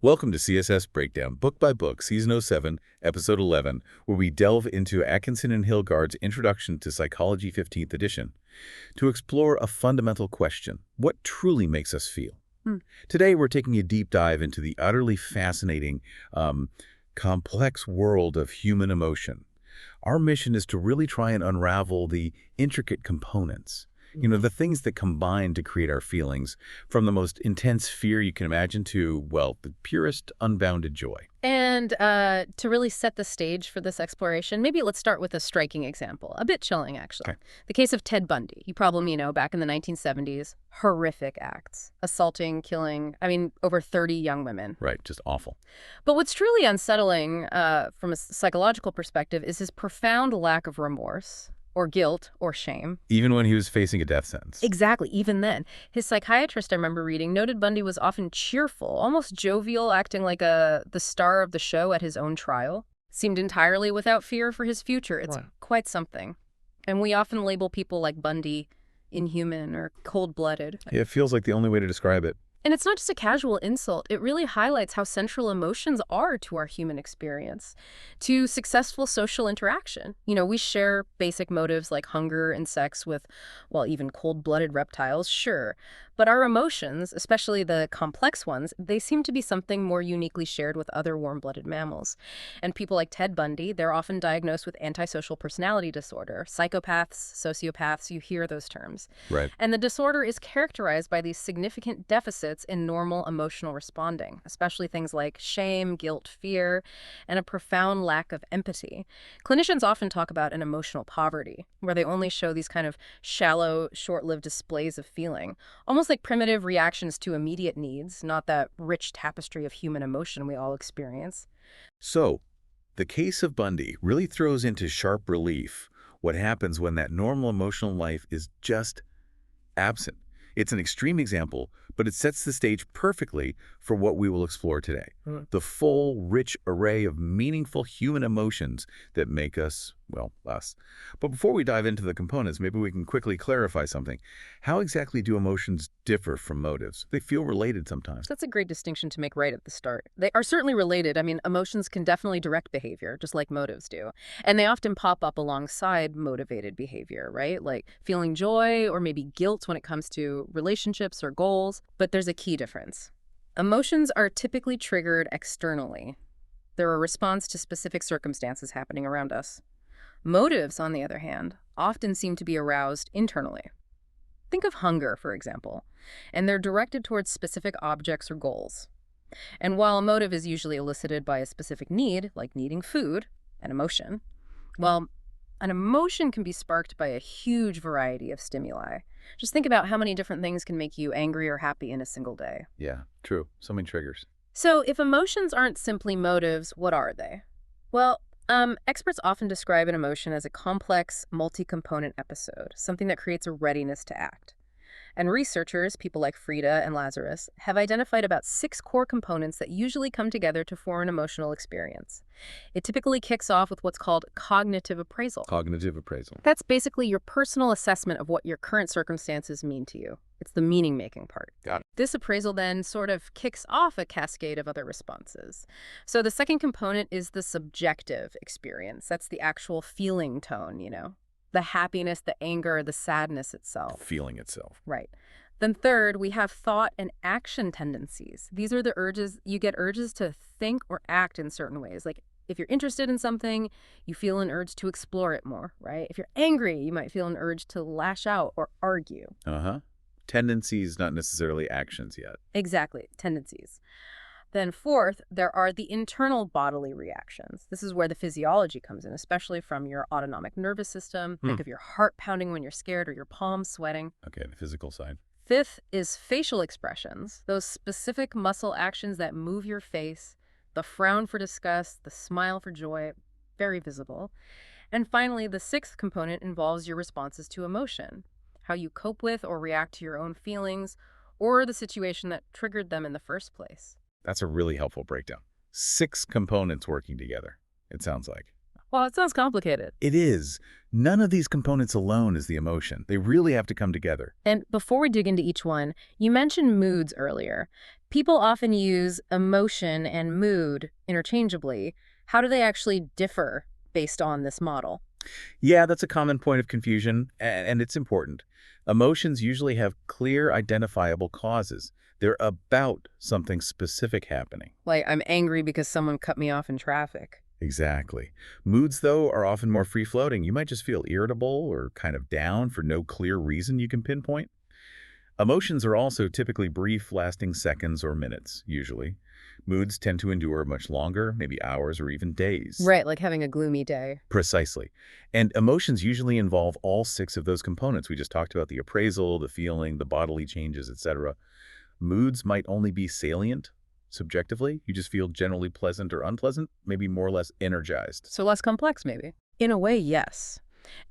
Welcome to CSS Breakdown, book by book, Season 07, Episode 11, where we delve into Atkinson and Hilgard's Introduction to Psychology 15th edition to explore a fundamental question: what truly makes us feel? Today, we're taking a deep dive into the utterly fascinating, complex world of human emotion. Our mission is to really try and unravel the intricate components. The things that combine to create our feelings, from the most intense fear you can imagine to, well, the purest, unbounded joy. And to really set the stage for this exploration, maybe let's start with a striking example, a bit chilling, actually. Okay. The case of Ted Bundy. You probably know, back in the 1970s, horrific acts, assaulting, killing, over 30 young women. Right, just awful. But what's truly unsettling from a psychological perspective is his profound lack of remorse, or guilt, or shame. Even when he was facing a death sentence. Exactly, even then. His psychiatrist, I remember reading, noted Bundy was often cheerful, almost jovial, acting like the star of the show at his own trial. Seemed entirely without fear for his future. It's quite something. And we often label people like Bundy inhuman or cold-blooded. Yeah, it feels like the only way to describe it. And it's not just a casual insult. It really highlights how central emotions are to our human experience, to successful social interaction. We share basic motives like hunger and sex with, well, even cold-blooded reptiles, sure. But our emotions, especially the complex ones, they seem to be something more uniquely shared with other warm-blooded mammals. And people like Ted Bundy, they're often diagnosed with antisocial personality disorder. Psychopaths, sociopaths, you hear those terms. Right. And the disorder is characterized by these significant deficits in normal emotional responding, especially things like shame, guilt, fear, and a profound lack of empathy. Clinicians often talk about an emotional poverty, where they only show these kind of shallow, short-lived displays of feeling, almost like primitive reactions to immediate needs, not that rich tapestry of human emotion we all experience. So, the case of Bundy really throws into sharp relief what happens when that normal emotional life is just absent. It's an extreme example, but it sets the stage perfectly for what we will explore today. The full, rich array of meaningful human emotions that make us, well, us. But before we dive into the components, maybe we can quickly clarify something. How exactly do emotions differ from motives? They feel related sometimes. That's a great distinction to make right at the start. They are certainly related. Emotions can definitely direct behavior, just like motives do. And they often pop up alongside motivated behavior, right? Like feeling joy or maybe guilt when it comes to relationships or goals. But there's a key difference. Emotions are typically triggered externally. They're a response to specific circumstances happening around us. Motives, on the other hand, often seem to be aroused internally. Think of hunger, for example, and they're directed towards specific objects or goals. And while a motive is usually elicited by a specific need, like needing food, an emotion, well, an emotion can be sparked by a huge variety of stimuli. Just think about how many different things can make you angry or happy in a single day. Yeah, true. So many triggers. So if emotions aren't simply motives, what are they? Well, experts often describe an emotion as a complex, multi-component episode, something that creates a readiness to act. And researchers, people like Frida and Lazarus, have identified about 6 core components that usually come together to form an emotional experience. It typically kicks off with what's called cognitive appraisal. Cognitive appraisal. That's basically your personal assessment of what your current circumstances mean to you. It's the meaning-making part. Got it. This appraisal then sort of kicks off a cascade of other responses. So the second component is the subjective experience. That's the actual feeling tone, the happiness, the anger, the sadness itself. Feeling itself. Right. Then third, we have thought and action tendencies. These are the urges. You get urges to think or act in certain ways. Like if you're interested in something, you feel an urge to explore it more, right? If you're angry, you might feel an urge to lash out or argue. Tendencies, not necessarily actions yet. Exactly, tendencies. Then fourth, there are the internal bodily reactions. This is where the physiology comes in, especially from your autonomic nervous system. Think of your heart pounding when you're scared or your palms sweating. Okay, the physical side. Fifth is facial expressions, those specific muscle actions that move your face, the frown for disgust, the smile for joy, very visible. And finally, the sixth component involves your responses to emotion, how you cope with or react to your own feelings or the situation that triggered them in the first place. That's a really helpful breakdown. 6 components working together, it sounds like. Well, it sounds complicated. It is. None of these components alone is the emotion. They really have to come together. And before we dig into each one, you mentioned moods earlier. People often use emotion and mood interchangeably. How do they actually differ based on this model? Yeah, that's a common point of confusion, and it's important. Emotions usually have clear, identifiable causes. They're about something specific happening. Like, I'm angry because someone cut me off in traffic. Exactly. Moods, though, are often more free-floating. You might just feel irritable or kind of down for no clear reason you can pinpoint. Emotions are also typically brief, lasting seconds or minutes, usually. Moods tend to endure much longer, maybe hours or even days. Right, like having a gloomy day. Precisely. And emotions usually involve all 6 of those components. We just talked about the appraisal, the feeling, the bodily changes, etc. Moods might only be salient, subjectively. You just feel generally pleasant or unpleasant, maybe more or less energized. So less complex, maybe. In a way, yes.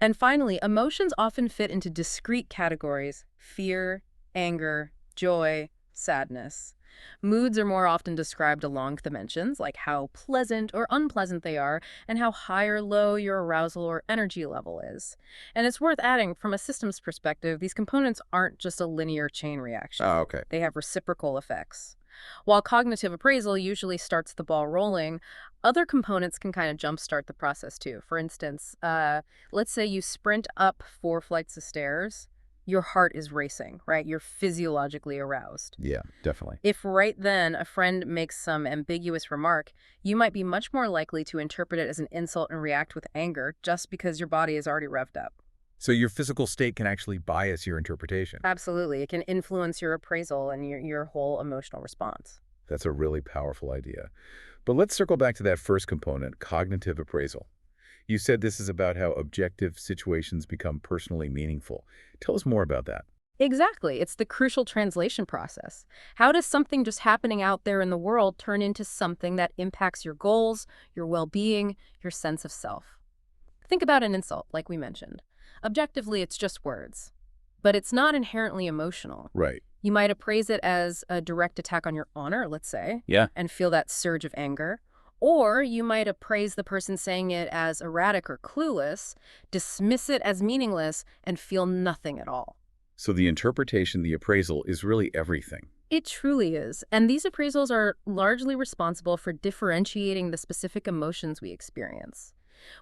And finally, emotions often fit into discrete categories: fear, anger, joy, sadness. Moods are more often described along dimensions, like how pleasant or unpleasant they are, and how high or low your arousal or energy level is. And it's worth adding, from a systems perspective, these components aren't just a linear chain reaction. Oh, okay. They have reciprocal effects. While cognitive appraisal usually starts the ball rolling, other components can kind of jumpstart the process too. For instance, let's say you sprint up 4 flights of stairs. Your heart is racing, right? You're physiologically aroused. Yeah, definitely. If right then a friend makes some ambiguous remark, you might be much more likely to interpret it as an insult and react with anger just because your body is already revved up. So your physical state can actually bias your interpretation. Absolutely. It can influence your appraisal and your whole emotional response. That's a really powerful idea. But let's circle back to that first component, cognitive appraisal. You said this is about how objective situations become personally meaningful. Tell us more about that. Exactly. It's the crucial translation process. How does something just happening out there in the world turn into something that impacts your goals, your well-being, your sense of self? Think about an insult, like we mentioned. Objectively, it's just words, but it's not inherently emotional. Right. You might appraise it as a direct attack on your honor, let's say, Yeah. and feel that surge of anger. Or you might appraise the person saying it as erratic or clueless, dismiss it as meaningless, and feel nothing at all. So the interpretation, the appraisal, is really everything. It truly is. And these appraisals are largely responsible for differentiating the specific emotions we experience.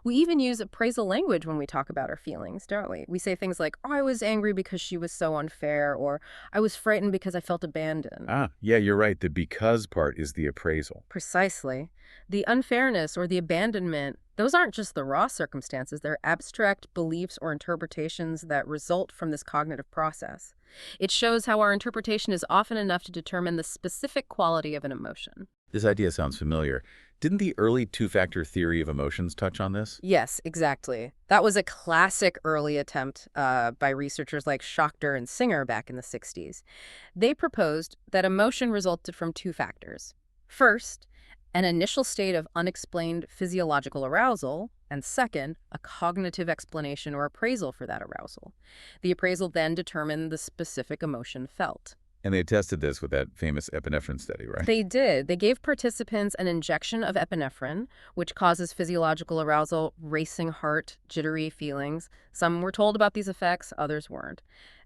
We even use appraisal language when we talk about our feelings, don't we? We say things like, oh, I was angry because she was so unfair, or I was frightened because I felt abandoned. Yeah, you're right. The because part is the appraisal. Precisely. The unfairness or the abandonment, those aren't just the raw circumstances. They're abstract beliefs or interpretations that result from this cognitive process. It shows how our interpretation is often enough to determine the specific quality of an emotion. This idea sounds familiar. Didn't the early two-factor theory of emotions touch on this? Yes, exactly. That was a classic early attempt by researchers like Schachter and Singer back in the 60s. They proposed that emotion resulted from 2 factors. First, an initial state of unexplained physiological arousal, and second, a cognitive explanation or appraisal for that arousal. The appraisal then determined the specific emotion felt. And they tested this with that famous epinephrine study, right? They did. They gave participants an injection of epinephrine, which causes physiological arousal, racing heart, jittery feelings. Some were told about these effects, others weren't.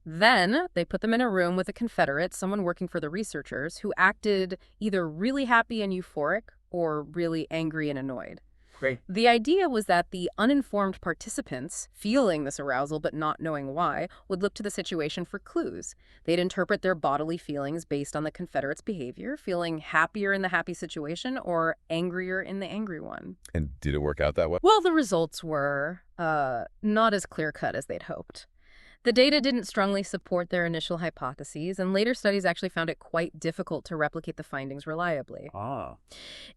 Then they put them in a room with a confederate, someone working for the researchers, who acted either really happy and euphoric or really angry and annoyed. Great. The idea was that the uninformed participants, feeling this arousal but not knowing why, would look to the situation for clues. They'd interpret their bodily feelings based on the confederate's behavior, feeling happier in the happy situation or angrier in the angry one. And did it work out that way? Well, the results were not as clear-cut as they'd hoped. The data didn't strongly support their initial hypotheses, and later studies actually found it quite difficult to replicate the findings reliably.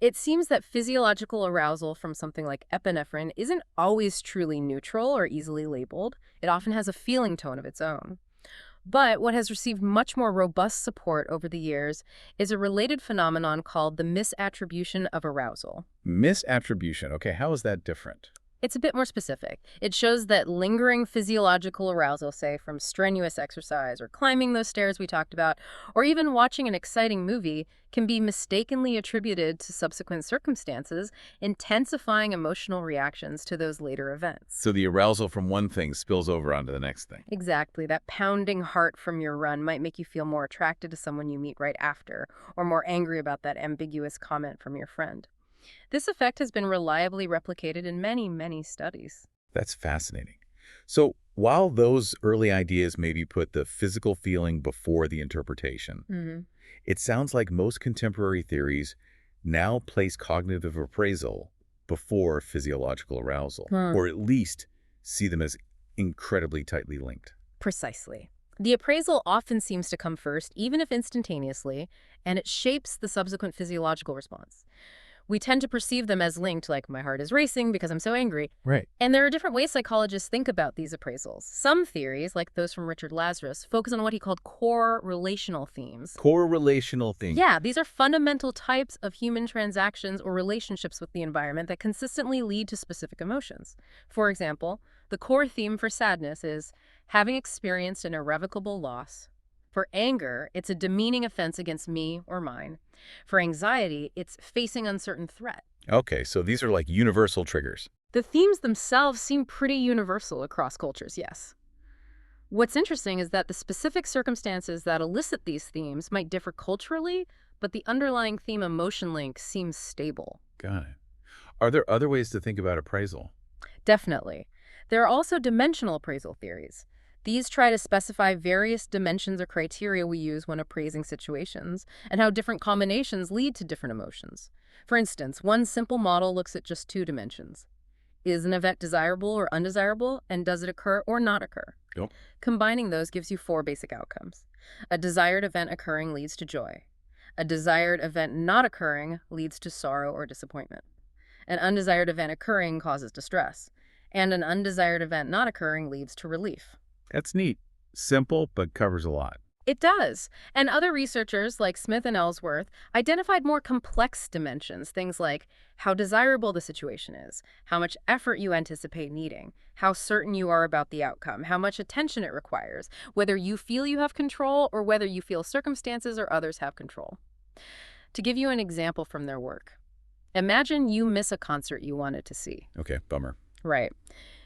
It seems that physiological arousal from something like epinephrine isn't always truly neutral or easily labeled. It often has a feeling tone of its own. But what has received much more robust support over the years is a related phenomenon called the misattribution of arousal. Misattribution. Okay, how is that different? It's a bit more specific. It shows that lingering physiological arousal, say from strenuous exercise or climbing those stairs we talked about, or even watching an exciting movie, can be mistakenly attributed to subsequent circumstances, intensifying emotional reactions to those later events. So the arousal from one thing spills over onto the next thing. Exactly. That pounding heart from your run might make you feel more attracted to someone you meet right after, or more angry about that ambiguous comment from your friend. This effect has been reliably replicated in many, many studies. That's fascinating. So while those early ideas maybe put the physical feeling before the interpretation, it sounds like most contemporary theories now place cognitive appraisal before physiological arousal, or at least see them as incredibly tightly linked. Precisely. The appraisal often seems to come first, even if instantaneously, and it shapes the subsequent physiological response. We tend to perceive them as linked, like my heart is racing because I'm so angry. Right. And there are different ways psychologists think about these appraisals. Some theories, like those from Richard Lazarus, focus on what he called core relational themes. Core relational themes. Yeah, these are fundamental types of human transactions or relationships with the environment that consistently lead to specific emotions. For example, the core theme for sadness is having experienced an irrevocable loss. For anger, it's a demeaning offense against me or mine. For anxiety, it's facing uncertain threat. Okay, so these are like universal triggers. The themes themselves seem pretty universal across cultures, yes. What's interesting is that the specific circumstances that elicit these themes might differ culturally, but the underlying theme emotion link seems stable. Got it. Are there other ways to think about appraisal? Definitely. There are also dimensional appraisal theories. These try to specify various dimensions or criteria we use when appraising situations, and how different combinations lead to different emotions. For instance, one simple model looks at just 2 dimensions. Is an event desirable or undesirable, and does it occur or not occur? Yep. Combining those gives you 4 basic outcomes. A desired event occurring leads to joy. A desired event not occurring leads to sorrow or disappointment. An undesired event occurring causes distress. And an undesired event not occurring leads to relief. That's neat. Simple, but covers a lot. It does. And other researchers, like Smith and Ellsworth, identified more complex dimensions, things like how desirable the situation is, how much effort you anticipate needing, how certain you are about the outcome, how much attention it requires, whether you feel you have control or whether you feel circumstances or others have control. To give you an example from their work, imagine you miss a concert you wanted to see. Okay, bummer. Right.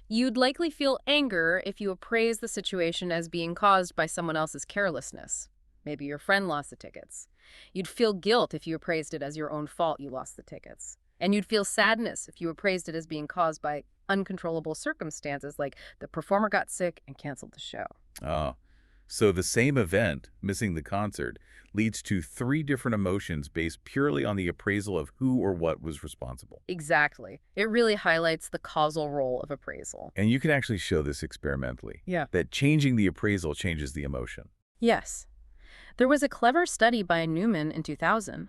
You'd likely feel anger if you appraise the situation as being caused by someone else's carelessness. Maybe your friend lost the tickets. You'd feel guilt if you appraised it as your own fault you lost the tickets. And you'd feel sadness if you appraised it as being caused by uncontrollable circumstances, like the performer got sick and canceled the show. Oh, so the same event, missing the concert, leads to 3 different emotions based purely on the appraisal of who or what was responsible. Exactly. It really highlights the causal role of appraisal. And you can actually show this experimentally. Yeah. That changing the appraisal changes the emotion. Yes. There was a clever study by Newman in 2000.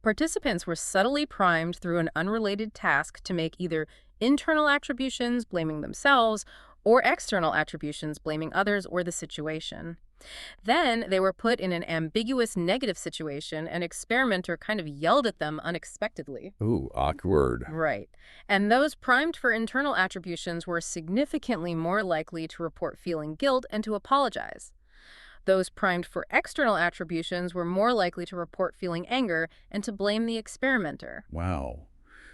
Participants were subtly primed through an unrelated task to make either internal attributions blaming themselves or external attributions blaming others or the situation. Then they were put in an ambiguous negative situation. An experimenter kind of yelled at them unexpectedly. Ooh, awkward. Right. And those primed for internal attributions were significantly more likely to report feeling guilt and to apologize. Those primed for external attributions were more likely to report feeling anger and to blame the experimenter. Wow.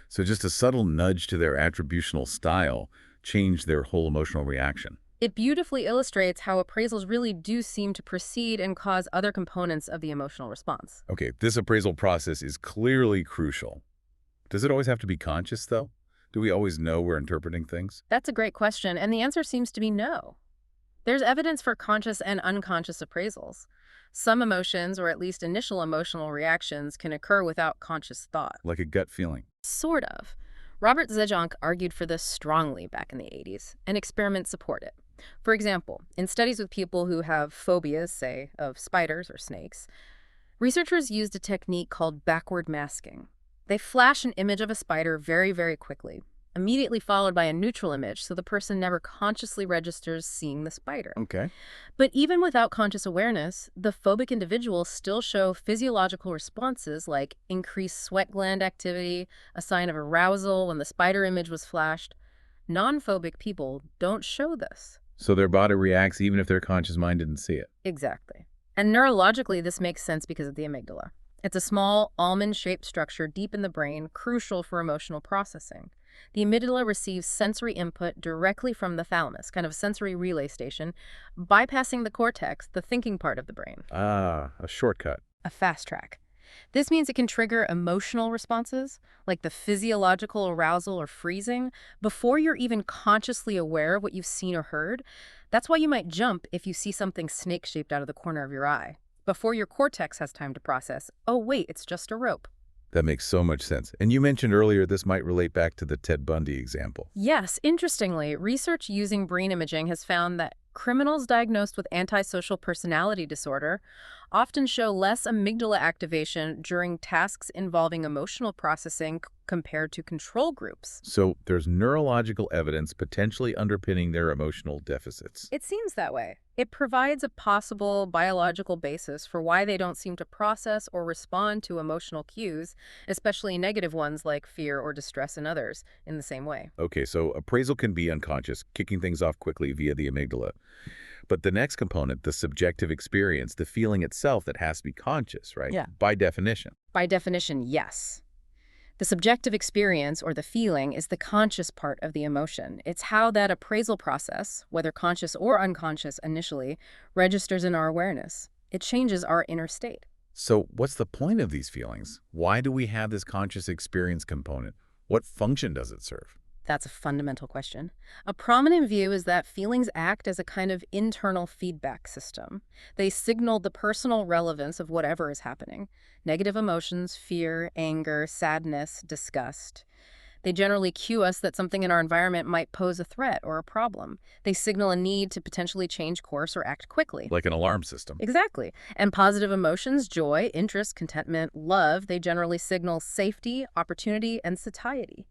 So just a subtle nudge to their attributional style changed their whole emotional reaction. It beautifully illustrates how appraisals really do seem to precede and cause other components of the emotional response. Okay, this appraisal process is clearly crucial. Does it always have to be conscious, though? Do we always know we're interpreting things? That's a great question, and the answer seems to be no. There's evidence for conscious and unconscious appraisals. Some emotions, or at least initial emotional reactions, can occur without conscious thought. Like a gut feeling. Sort of. Robert Zejonk argued for this strongly back in the 80s, and experiments support it. For example, in studies with people who have phobias, say, of spiders or snakes, researchers used a technique called backward masking. They flash an image of a spider very, very quickly, immediately followed by a neutral image, so the person never consciously registers seeing the spider. Okay. But even without conscious awareness, the phobic individuals still show physiological responses like increased sweat gland activity, a sign of arousal when the spider image was flashed. Non-phobic people don't show this. So their body reacts even if their conscious mind didn't see it. Exactly. And neurologically, this makes sense because of the amygdala. It's a small, almond-shaped structure deep in the brain, crucial for emotional processing. The amygdala receives sensory input directly from the thalamus, kind of a sensory relay station, bypassing the cortex, the thinking part of the brain. Ah, a shortcut. A fast track. This means it can trigger emotional responses, like the physiological arousal or freezing, before you're even consciously aware of what you've seen or heard. That's why you might jump if you see something snake-shaped out of the corner of your eye, before your cortex has time to process, oh wait, it's just a rope. That makes so much sense. And you mentioned earlier this might relate back to the Ted Bundy example. Yes, interestingly, research using brain imaging has found that criminals diagnosed with antisocial personality disorder often show less amygdala activation during tasks involving emotional processing compared to control groups. So there's neurological evidence potentially underpinning their emotional deficits. It seems that way. It provides a possible biological basis for why they don't seem to process or respond to emotional cues, especially negative ones like fear or distress in others, in the same way. Okay, so appraisal can be unconscious, kicking things off quickly via the amygdala. But the next component, the subjective experience, the feeling itself, that has to be conscious, right? Yeah. By definition. By definition, yes. The subjective experience, or the feeling, is the conscious part of the emotion. It's how that appraisal process, whether conscious or unconscious initially, registers in our awareness. It changes our inner state. So what's the point of these feelings? Why do we have this conscious experience component? What function does it serve? That's a fundamental question. A prominent view is that feelings act as a kind of internal feedback system. They signal the personal relevance of whatever is happening. Negative emotions, fear, anger, sadness, disgust. They generally cue us that something in our environment might pose a threat or a problem. They signal a need to potentially change course or act quickly. Like an alarm system. Exactly. And positive emotions, joy, interest, contentment, love, they generally signal safety, opportunity, and satiety.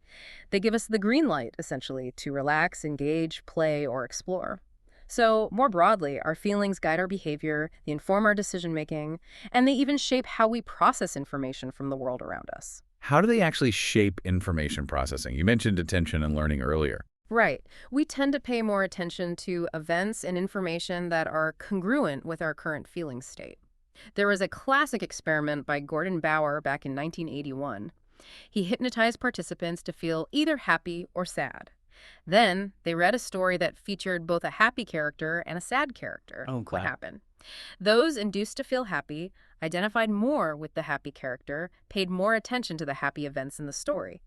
They give us the green light, essentially, to relax, engage, play, or explore. So, more broadly, our feelings guide our behavior, they inform our decision-making, and they even shape how we process information from the world around us. How do they actually shape information processing? You mentioned attention and learning earlier. Right. We tend to pay more attention to events and information that are congruent with our current feeling state. There was a classic experiment by Gordon Bower back in 1981. He hypnotized participants to feel either happy or sad. Then they read a story that featured both a happy character and a sad character. Oh, What clap. happened? Those induced to feel happy identified more with the happy character, paid more attention to the happy events in the story.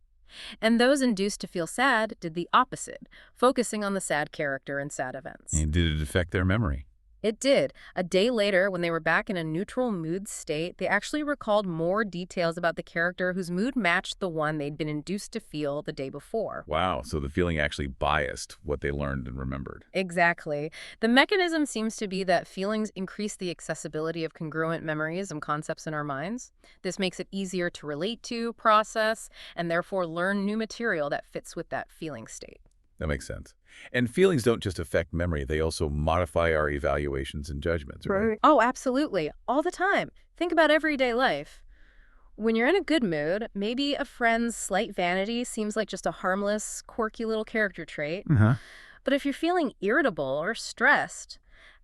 And those induced to feel sad did the opposite, focusing on the sad character and sad events. And did it affect their memory? It did. A day later, when they were back in a neutral mood state, they actually recalled more details about the character whose mood matched the one they'd been induced to feel the day before. Wow, so the feeling actually biased what they learned and remembered. Exactly. The mechanism seems to be that feelings increase the accessibility of congruent memories and concepts in our minds. This makes it easier to relate to, process, and therefore learn new material that fits with that feeling state. That makes sense. And feelings don't just affect memory, they also modify our evaluations and judgments, right? Oh, absolutely. All the time. Think about everyday life. When you're in a good mood, maybe a friend's slight vanity seems like just a harmless, quirky little character trait. Uh-huh. But if you're feeling irritable or stressed,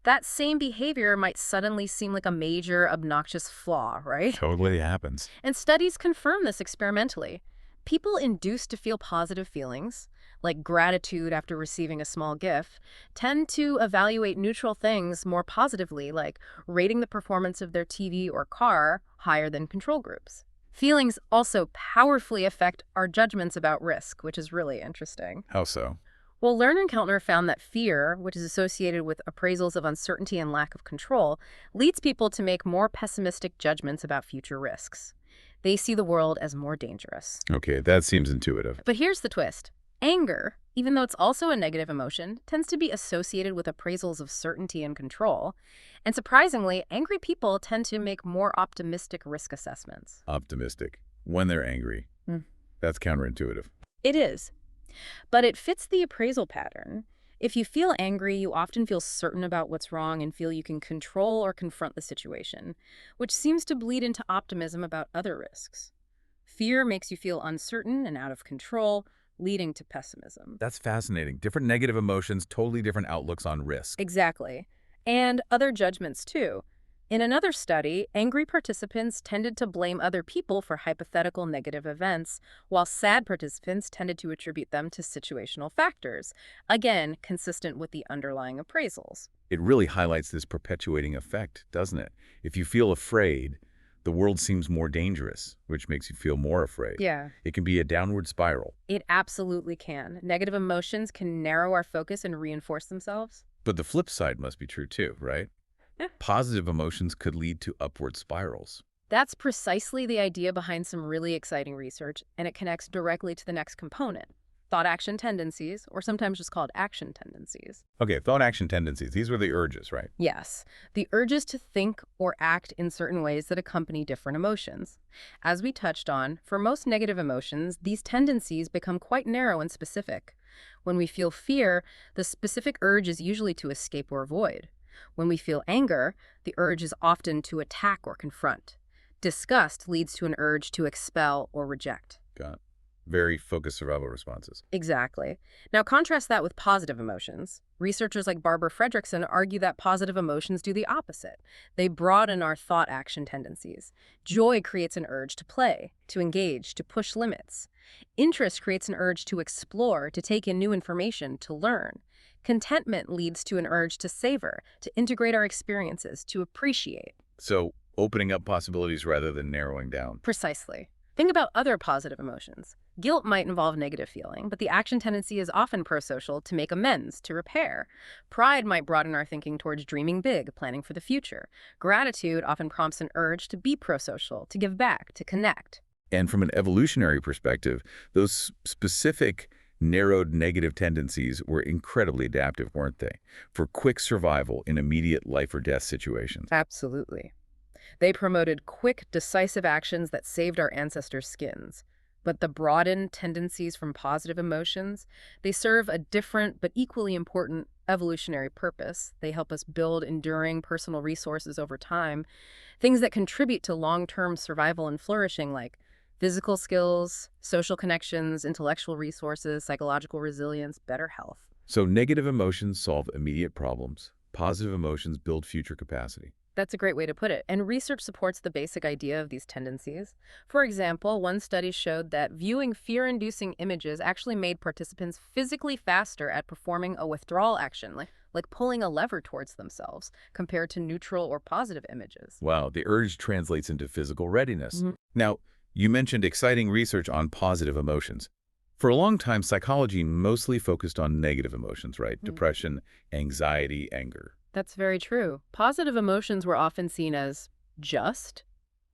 that same behavior might suddenly seem like a major, obnoxious flaw, right? Totally happens. And studies confirm this experimentally. People induced to feel positive feelings, like gratitude after receiving a small gift, tend to evaluate neutral things more positively, like rating the performance of their TV or car higher than control groups. Feelings also powerfully affect our judgments about risk, which is really interesting. How so? Well, Lerner and Keltner found that fear, which is associated with appraisals of uncertainty and lack of control, leads people to make more pessimistic judgments about future risks. They see the world as more dangerous. Okay, that seems intuitive. But here's the twist. Anger, even though it's also a negative emotion, tends to be associated with appraisals of certainty and control. And surprisingly, angry people tend to make more optimistic risk assessments. Optimistic. When they're angry. That's counterintuitive. It is. But it fits the appraisal pattern. If you feel angry, you often feel certain about what's wrong and feel you can control or confront the situation, which seems to bleed into optimism about other risks. Fear makes you feel uncertain and out of control, leading to pessimism. That's fascinating. Different negative emotions, totally different outlooks on risk. Exactly. And other judgments, too. In another study, angry participants tended to blame other people for hypothetical negative events, while sad participants tended to attribute them to situational factors, again, consistent with the underlying appraisals. It really highlights this perpetuating effect, doesn't it? If you feel afraid, the world seems more dangerous, which makes you feel more afraid. Yeah. It can be a downward spiral. It absolutely can. Negative emotions can narrow our focus and reinforce themselves. But the flip side must be true too, right? Yeah. Positive emotions could lead to upward spirals. That's precisely the idea behind some really exciting research, and it connects directly to the next component, thought-action tendencies, or sometimes just called action tendencies. Okay, thought-action tendencies. These were the urges, right? Yes, the urges to think or act in certain ways that accompany different emotions. As we touched on, for most negative emotions, these tendencies become quite narrow and specific. When we feel fear, the specific urge is usually to escape or avoid. When we feel anger, the urge is often to attack or confront. Disgust leads to an urge to expel or reject. Got it. Very focused survival responses. Exactly. Now contrast that with positive emotions. Researchers like Barbara Fredrickson argue that positive emotions do the opposite. They broaden our thought-action tendencies. Joy creates an urge to play, to engage, to push limits. Interest creates an urge to explore, to take in new information, to learn. Contentment leads to an urge to savor, to integrate our experiences, to appreciate. So opening up possibilities rather than narrowing down. Precisely. Think about other positive emotions. Guilt might involve negative feeling, but the action tendency is often prosocial, to make amends, to repair. Pride might broaden our thinking towards dreaming big, planning for the future. Gratitude often prompts an urge to be prosocial, to give back, to connect. And from an evolutionary perspective, those specific narrowed negative tendencies were incredibly adaptive, weren't they? For quick survival in immediate life or death situations. Absolutely. They promoted quick, decisive actions that saved our ancestors' skins. But the broadened tendencies from positive emotions, they serve a different but equally important evolutionary purpose. They help us build enduring personal resources over time, things that contribute to long-term survival and flourishing, like physical skills, social connections, intellectual resources, psychological resilience, better health. So negative emotions solve immediate problems. Positive emotions build future capacity. That's a great way to put it. And research supports the basic idea of these tendencies. For example, one study showed that viewing fear-inducing images actually made participants physically faster at performing a withdrawal action, like pulling a lever towards themselves, compared to neutral or positive images. Wow, the urge translates into physical readiness. Now, you mentioned exciting research on positive emotions. For a long time, psychology mostly focused on negative emotions, right? Depression, anxiety, anger. That's very true. Positive emotions were often seen as just,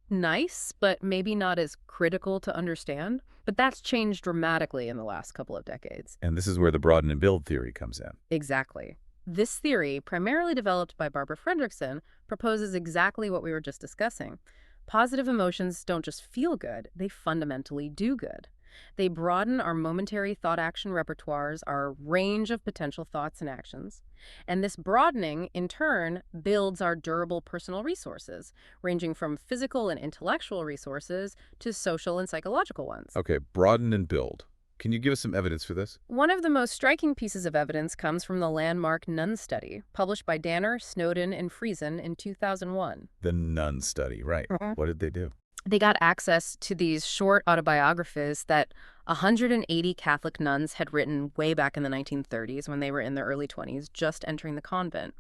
nice, but maybe not as critical to understand. But that's changed dramatically in the last couple of decades. And this is where the broaden and build theory comes in. Exactly. This theory, primarily developed by Barbara Fredrickson, proposes exactly what we were just discussing. Positive emotions don't just feel good, they fundamentally do good. They broaden our momentary thought-action repertoires, our range of potential thoughts and actions. And this broadening, in turn, builds our durable personal resources, ranging from physical and intellectual resources to social and psychological ones. Okay, broaden and build. Can you give us some evidence for this? One of the most striking pieces of evidence comes from the landmark Nun study, published by Danner, Snowden, and Friesen in 2001. The Nun study, right. What did they do? They got access to these short autobiographies that 180 Catholic nuns had written way back in the 1930s when they were in their early 20s, just entering the convent.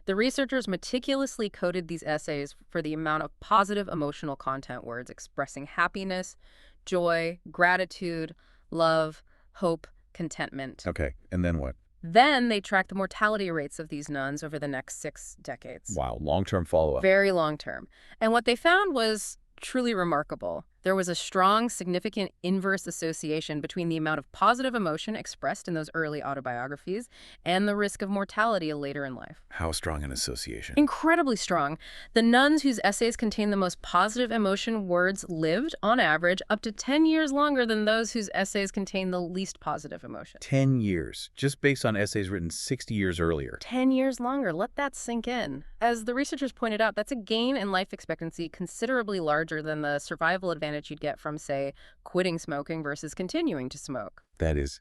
The researchers meticulously coded these essays for the amount of positive emotional content words expressing happiness, joy, gratitude, love, hope, contentment. Okay, and then what? Then they tracked the mortality rates of these nuns over the next 6 decades. Wow, long-term follow-up. Very long-term. And what they found was truly remarkable. There was a strong, significant inverse association between the amount of positive emotion expressed in those early autobiographies and the risk of mortality later in life. How strong an association? Incredibly strong. The nuns whose essays contained the most positive emotion words lived, on average, up to 10 years longer than those whose essays contained the least positive emotion. 10 years, just based on essays written 60 years earlier. 10 years longer. Let that sink in. As the researchers pointed out, that's a gain in life expectancy considerably larger than the survival advantage advantage you'd get from, say, quitting smoking versus continuing to smoke. That is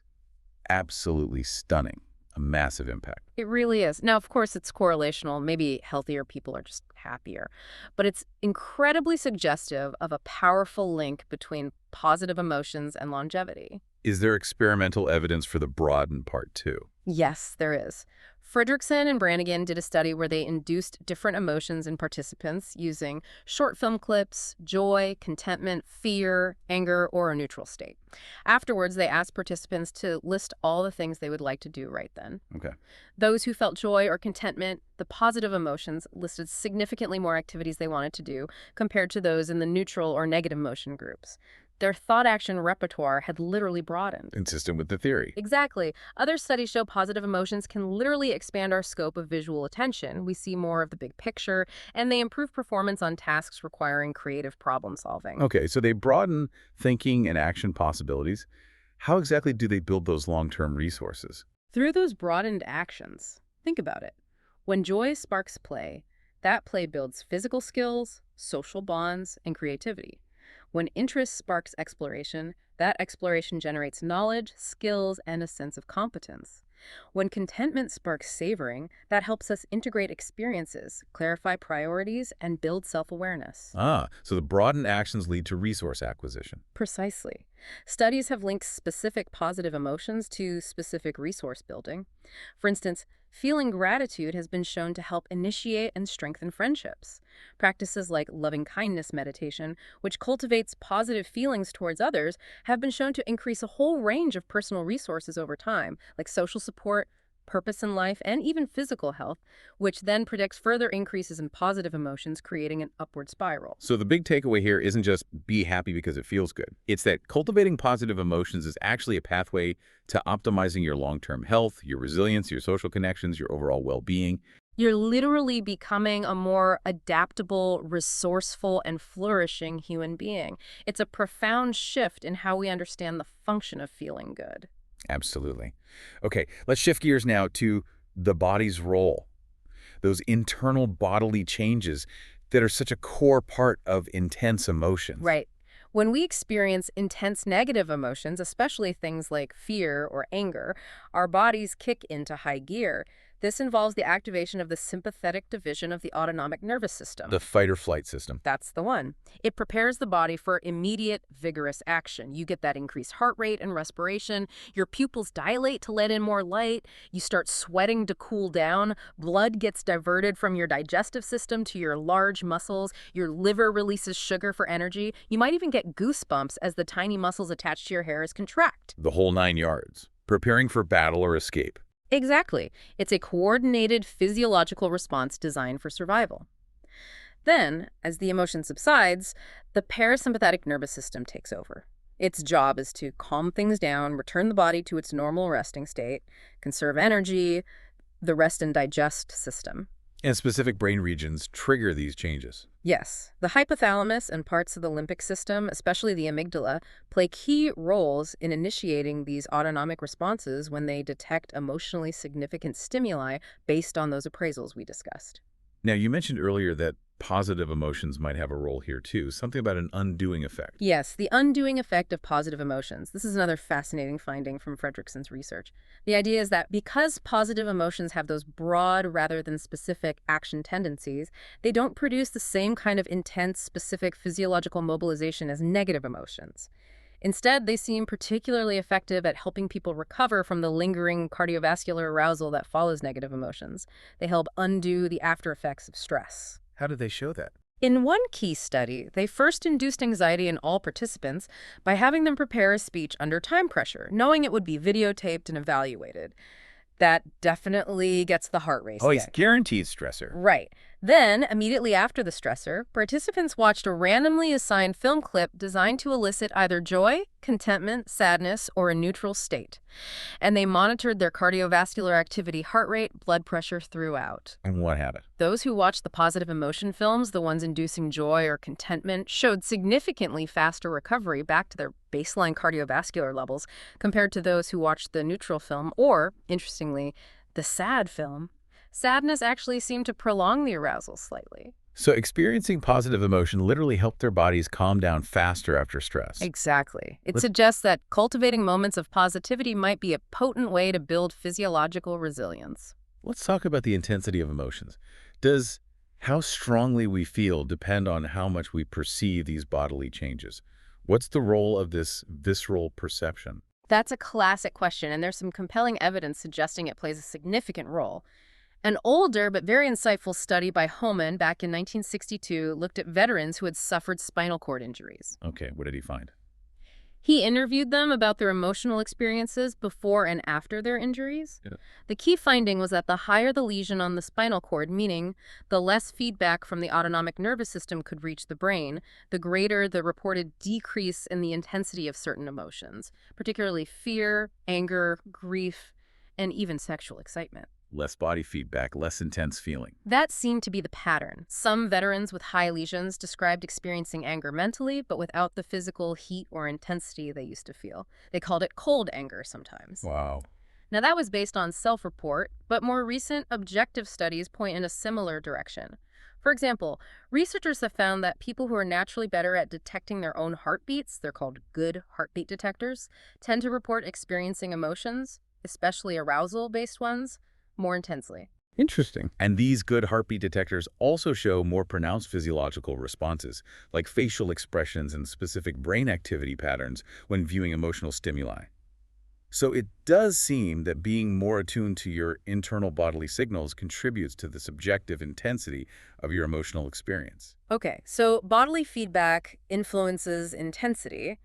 absolutely stunning. A massive impact. It really is. Now, of course, it's correlational. Maybe healthier people are just happier. But it's incredibly suggestive of a powerful link between positive emotions and longevity. Is there experimental evidence for the broadened part too? Yes, there is. Fredrickson and Brannigan did a study where they induced different emotions in participants using short film clips, joy, contentment, fear, anger, or a neutral state. Afterwards, they asked participants to list all the things they would like to do right then. Okay. Those who felt joy or contentment, the positive emotions, listed significantly more activities they wanted to do compared to those in the neutral or negative emotion groups. Their thought-action repertoire had literally broadened. Consistent with the theory. Exactly. Other studies show positive emotions can literally expand our scope of visual attention. We see more of the big picture, and they improve performance on tasks requiring creative problem solving. Okay, so they broaden thinking and action possibilities. How exactly do they build those long-term resources? Through those broadened actions, think about it. When joy sparks play, that play builds physical skills, social bonds, and creativity. When interest sparks exploration, that exploration generates knowledge, skills, and a sense of competence. When contentment sparks savoring, that helps us integrate experiences, clarify priorities, and build self-awareness. So the broadened actions lead to resource acquisition. Precisely. Studies have linked specific positive emotions to specific resource building. For instance, feeling gratitude has been shown to help initiate and strengthen friendships. Practices like loving-kindness meditation, which cultivates positive feelings towards others, have been shown to increase a whole range of personal resources over time, like social support, purpose in life, and even physical health, which then predicts further increases in positive emotions, creating an upward spiral. So the big takeaway here isn't just be happy because it feels good. It's that cultivating positive emotions is actually a pathway to optimizing your long-term health, your resilience, your social connections, your overall well-being. You're literally becoming a more adaptable, resourceful, and flourishing human being. It's a profound shift in how we understand the function of feeling good. Absolutely. Okay, let's shift gears now to the body's role. Those internal bodily changes that are such a core part of intense emotions. Right. When we experience intense negative emotions, especially things like fear or anger, our bodies kick into high gear. This involves the activation of the sympathetic division of the autonomic nervous system. The fight-or-flight system. That's the one. It prepares the body for immediate, vigorous action. You get that increased heart rate and respiration. Your pupils dilate to let in more light. You start sweating to cool down. Blood gets diverted from your digestive system to your large muscles. Your liver releases sugar for energy. You might even get goosebumps as the tiny muscles attached to your hairs contract. The whole 9 yards. Preparing for battle or escape. Exactly. It's a coordinated physiological response designed for survival. Then, as the emotion subsides, the parasympathetic nervous system takes over. Its job is to calm things down, return the body to its normal resting state, conserve energy, the rest and digest system. And specific brain regions trigger these changes. Yes, the hypothalamus and parts of the limbic system, especially the amygdala, play key roles in initiating these autonomic responses when they detect emotionally significant stimuli based on those appraisals we discussed. Now, you mentioned earlier that positive emotions might have a role here too, something about an undoing effect. Yes, the undoing effect of positive emotions. This is another fascinating finding from Fredrickson's research. The idea is that because positive emotions have those broad rather than specific action tendencies, they don't produce the same kind of intense, specific physiological mobilization as negative emotions. Instead, they seem particularly effective at helping people recover from the lingering cardiovascular arousal that follows negative emotions. They help undo the after effects of stress. How did they show that? In one key study, they first induced anxiety in all participants by having them prepare a speech under time pressure, knowing it would be videotaped and evaluated. That definitely gets the heart racing. Oh, he's guaranteed stressor. Right. Then, immediately after the stressor, participants watched a randomly assigned film clip designed to elicit either joy, contentment, sadness, or a neutral state. And they monitored their cardiovascular activity, heart rate, blood pressure throughout. And what happened? Those who watched the positive emotion films, the ones inducing joy or contentment, showed significantly faster recovery back to their baseline cardiovascular levels compared to those who watched the neutral film or, interestingly, the sad film. Sadness actually seemed to prolong the arousal slightly. So experiencing positive emotion literally helped their bodies calm down faster after stress. Exactly. It Let's, suggests that cultivating moments of positivity might be a potent way to build physiological resilience. let's talk about the intensity of emotions. Does how strongly we feel depend on how much we perceive these bodily changes? What's the role of this visceral perception? That's a classic question, and there's some compelling evidence suggesting it plays a significant role. An older but very insightful study by Homan back in 1962 looked at veterans who had suffered spinal cord injuries. Okay, what did he find? He interviewed them about their emotional experiences before and after their injuries. Yeah. The key finding was that the higher the lesion on the spinal cord, meaning the less feedback from the autonomic nervous system could reach the brain, the greater the reported decrease in the intensity of certain emotions, particularly fear, anger, grief, and even sexual excitement. Less body feedback, less intense feeling. That seemed to be the pattern. Some veterans with high lesions described experiencing anger mentally, but without the physical heat or intensity they used to feel. They called it cold anger sometimes. Wow. Now, that was based on self-report, but more recent objective studies point in a similar direction. For example, researchers have found that people who are naturally better at detecting their own heartbeats, they're called good heartbeat detectors, tend to report experiencing emotions, especially arousal-based ones, more intensely. Interesting. And these good heartbeat detectors also show more pronounced physiological responses, like facial expressions and specific brain activity patterns when viewing emotional stimuli. So it does seem that being more attuned to your internal bodily signals contributes to the subjective intensity of your emotional experience. Okay, so bodily feedback influences intensity.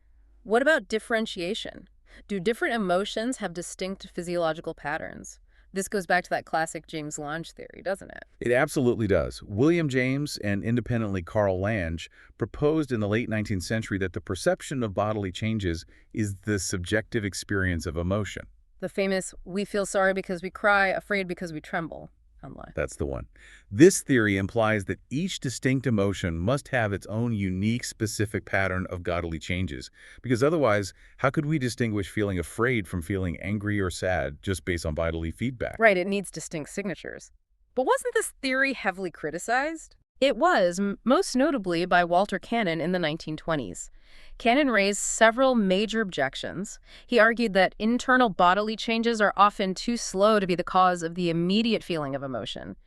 What about differentiation? Do different emotions have distinct physiological patterns? This goes back to that classic James Lange theory, doesn't it? It absolutely does. William James and independently Carl Lange proposed in the late 19th century that the perception of bodily changes is the subjective experience of emotion. The famous, we feel sorry because we cry, afraid because we tremble. Online. That's the one. This theory implies that each distinct emotion must have its own unique, specific pattern of bodily changes, because otherwise, how could we distinguish feeling afraid from feeling angry or sad just based on bodily feedback? Right, it needs distinct signatures. But wasn't this theory heavily criticized? It was, most notably by Walter Cannon in the 1920s. Cannon raised several major objections. He argued that internal bodily changes are often too slow to be the cause of the immediate feeling of emotion.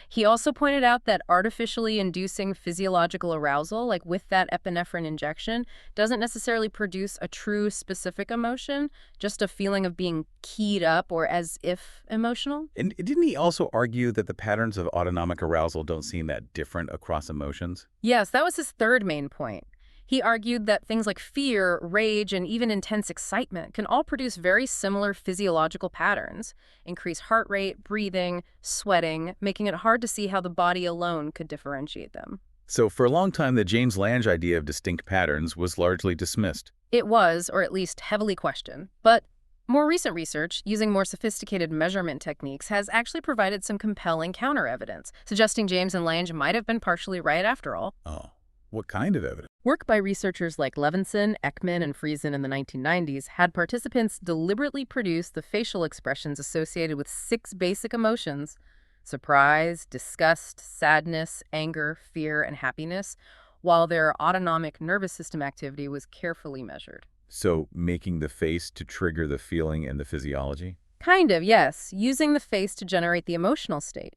He also pointed out that artificially inducing physiological arousal, like with that epinephrine injection, doesn't necessarily produce a true specific emotion, just a feeling of being keyed up or as if emotional. And didn't he also argue that the patterns of autonomic arousal don't seem that different across emotions? Yes, that was his third main point. He argued that things like fear, rage, and even intense excitement can all produce very similar physiological patterns, increase heart rate, breathing, sweating, making it hard to see how the body alone could differentiate them. So for a long time, the James Lange idea of distinct patterns was largely dismissed. It was, or at least heavily questioned. But more recent research, using more sophisticated measurement techniques, has actually provided some compelling counter-evidence, suggesting James and Lange might have been partially right after all. Oh, what kind of evidence? Work by researchers like Levinson, Ekman, and Friesen in the 1990s had participants deliberately produce the facial expressions associated with 6 basic emotions: surprise, disgust, sadness, anger, fear, and happiness, while their autonomic nervous system activity was carefully measured. So making the face to trigger the feeling and the physiology? Kind of, yes, using the face to generate the emotional state.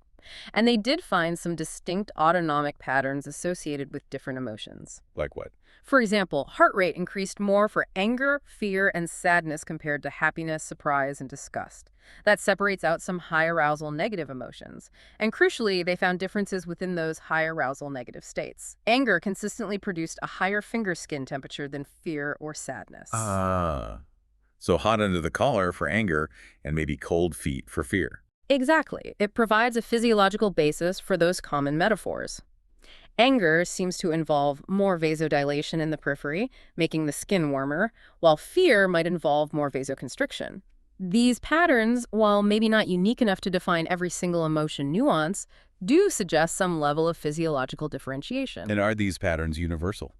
And they did find some distinct autonomic patterns associated with different emotions. Like what? For example, heart rate increased more for anger, fear, and sadness compared to happiness, surprise, and disgust. That separates out some high arousal negative emotions. And crucially, they found differences within those high arousal negative states. Anger consistently produced a higher finger skin temperature than fear or sadness. So hot under the collar for anger and maybe cold feet for fear. Exactly. It provides a physiological basis for those common metaphors. Anger seems to involve more vasodilation in the periphery, making the skin warmer, while fear might involve more vasoconstriction. These patterns, while maybe not unique enough to define every single emotion nuance, do suggest some level of physiological differentiation. And are these patterns universal?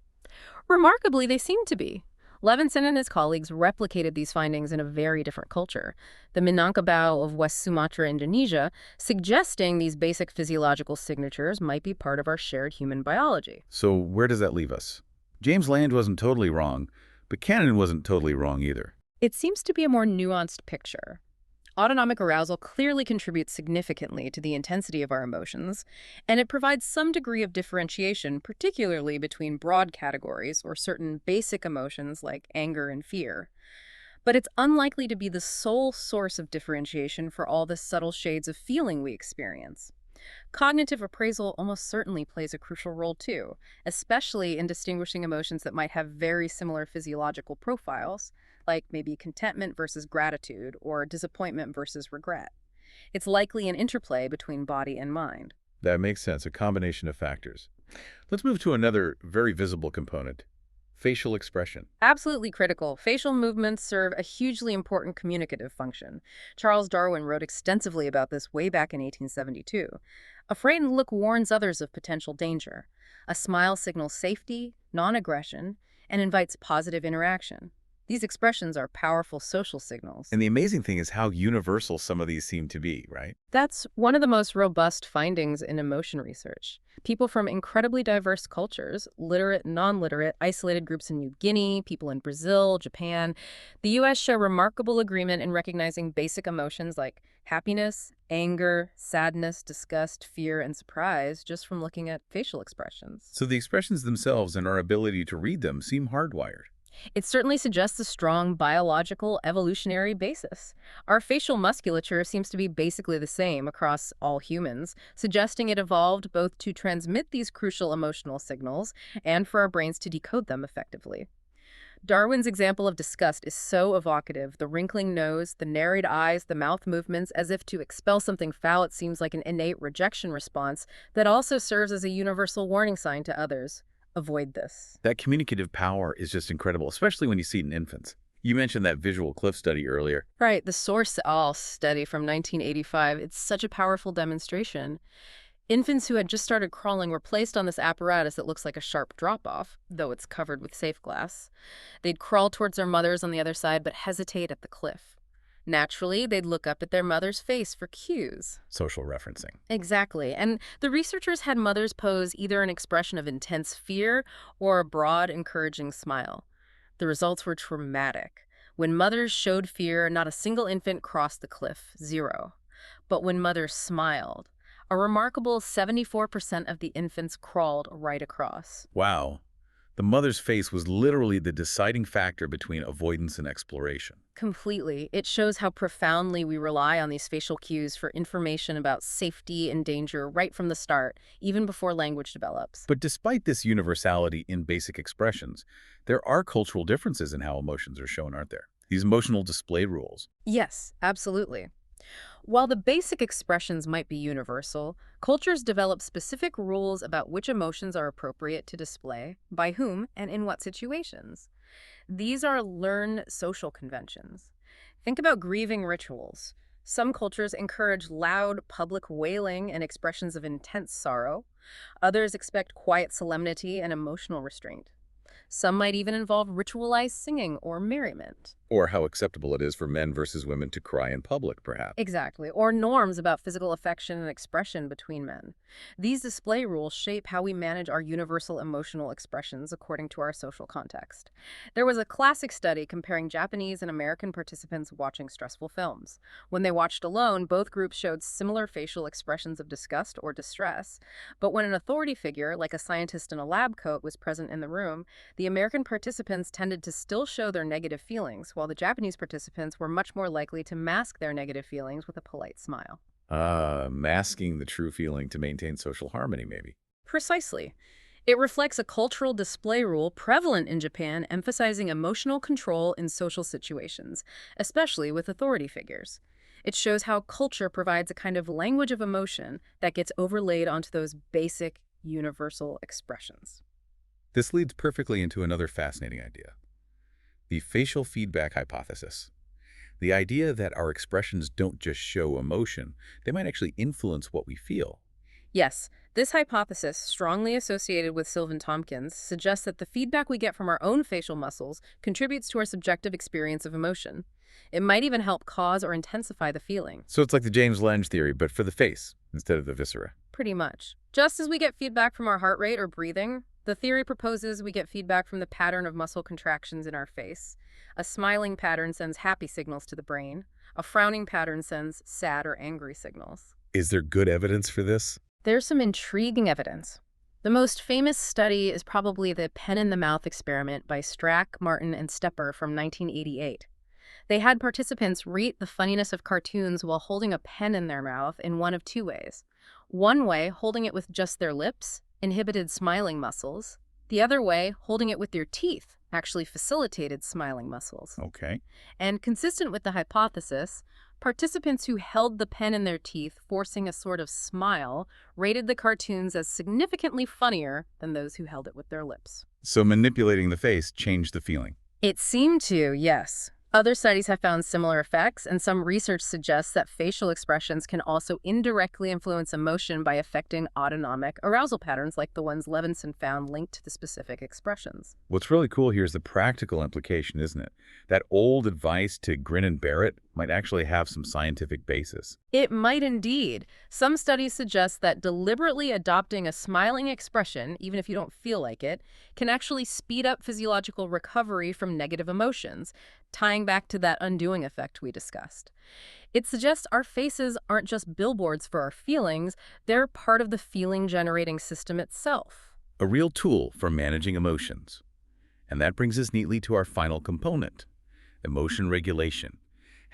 Remarkably, they seem to be. Levinson and his colleagues replicated these findings in a very different culture, the Minangkabau of West Sumatra, Indonesia, suggesting these basic physiological signatures might be part of our shared human biology. So where does that leave us? James Land wasn't totally wrong, but Cannon wasn't totally wrong either. It seems to be a more nuanced picture. Autonomic arousal clearly contributes significantly to the intensity of our emotions, and it provides some degree of differentiation, particularly between broad categories or certain basic emotions like anger and fear. But it's unlikely to be the sole source of differentiation for all the subtle shades of feeling we experience. Cognitive appraisal almost certainly plays a crucial role too, especially in distinguishing emotions that might have very similar physiological profiles, like maybe contentment versus gratitude or disappointment versus regret. It's likely an interplay between body and mind. That makes sense, a combination of factors. Let's move to another very visible component, facial expression. Absolutely critical. Facial movements serve a hugely important communicative function. Charles Darwin wrote extensively about this way back in 1872. A frightened look warns others of potential danger. A smile signals safety, non-aggression, and invites positive interaction. These expressions are powerful social signals. And the amazing thing is how universal some of these seem to be, right? That's one of the most robust findings in emotion research. People from incredibly diverse cultures, literate, non-literate, isolated groups in New Guinea, people in Brazil, Japan, the U.S. show remarkable agreement in recognizing basic emotions like happiness, anger, sadness, disgust, fear, and surprise just from looking at facial expressions. So the expressions themselves and our ability to read them seem hardwired. It certainly suggests a strong biological evolutionary basis. Our facial musculature seems to be basically the same across all humans, suggesting it evolved both to transmit these crucial emotional signals and for our brains to decode them effectively. Darwin's example of disgust is so evocative. The wrinkling nose, the narrowed eyes, the mouth movements as if to expel something foul. It seems like an innate rejection response that also serves as a universal warning sign to others. Avoid this. That communicative power is just incredible, especially when you see it in infants. You mentioned that visual cliff study earlier. Right, the Source All study from 1985. It's such a powerful demonstration. Infants who had just started crawling were placed on this apparatus that looks like a sharp drop-off, though it's covered with safe glass. They'd crawl towards their mothers on the other side, but hesitate at the cliff. Naturally, they'd look up at their mother's face for cues. Social referencing. Exactly. And the researchers had mothers pose either an expression of intense fear or a broad, encouraging smile. The results were dramatic. When mothers showed fear, not a single infant crossed the cliff, 0. But when mothers smiled, a remarkable 74% of the infants crawled right across. Wow. The mother's face was literally the deciding factor between avoidance and exploration. Completely. It shows how profoundly we rely on these facial cues for information about safety and danger right from the start, even before language develops. But despite this universality in basic expressions, there are cultural differences in how emotions are shown, aren't there? These emotional display rules. Yes, absolutely. While the basic expressions might be universal, cultures develop specific rules about which emotions are appropriate to display, by whom, and in what situations. These are learned social conventions. Think about grieving rituals. Some cultures encourage loud public wailing and expressions of intense sorrow. Others expect quiet solemnity and emotional restraint. Some might even involve ritualized singing or merriment. Or how acceptable it is for men versus women to cry in public, perhaps. Exactly, or norms about physical affection and expression between men. These display rules shape how we manage our universal emotional expressions according to our social context. There was a classic study comparing Japanese and American participants watching stressful films. When they watched alone, both groups showed similar facial expressions of disgust or distress, but when an authority figure, like a scientist in a lab coat, was present in the room, the American participants tended to still show their negative feelings, while the Japanese participants were much more likely to mask their negative feelings with a polite smile. Masking the true feeling to maintain social harmony, maybe. Precisely. It reflects a cultural display rule prevalent in Japan emphasizing emotional control in social situations, especially with authority figures. It shows how culture provides a kind of language of emotion that gets overlaid onto those basic, universal expressions. This leads perfectly into another fascinating idea. The facial feedback hypothesis. The idea that our expressions don't just show emotion, they might actually influence what we feel. Yes, This hypothesis, strongly associated with Sylvan Tompkins, suggests that the feedback we get from our own facial muscles contributes to our subjective experience of emotion. It might even help cause or intensify the feeling. So it's like the James Lange theory, but for the face instead of the viscera. Pretty much. Just as we get feedback from our heart rate or breathing, the theory proposes we get feedback from the pattern of muscle contractions in our face. A smiling pattern sends happy signals to the brain. A frowning pattern sends sad or angry signals. Is there good evidence for this? There's some intriguing evidence. The most famous study is probably the pen-in-the-mouth experiment by Strack, Martin, and Stepper from 1988. They had participants rate the funniness of cartoons while holding a pen in their mouth in one of two ways. One way, holding it with just their lips, inhibited smiling muscles. The other way, holding it with their teeth, actually facilitated smiling muscles. Okay. And consistent with the hypothesis, participants who held the pen in their teeth, forcing a sort of smile, rated the cartoons as significantly funnier than those who held it with their lips. So manipulating the face changed the feeling. It seemed to, yes. Other studies have found similar effects, and some research suggests that facial expressions can also indirectly influence emotion by affecting autonomic arousal patterns like the ones Levinson found linked to the specific expressions. What's really cool here is the practical implication, isn't it? That old advice to grin and bear it might actually have some scientific basis. It might indeed. Some studies suggest that deliberately adopting a smiling expression, even if you don't feel like it, can actually speed up physiological recovery from negative emotions, tying back to that undoing effect we discussed. It suggests our faces aren't just billboards for our feelings, they're part of the feeling-generating system itself. A real tool for managing emotions. And that brings us neatly to our final component, emotion regulation.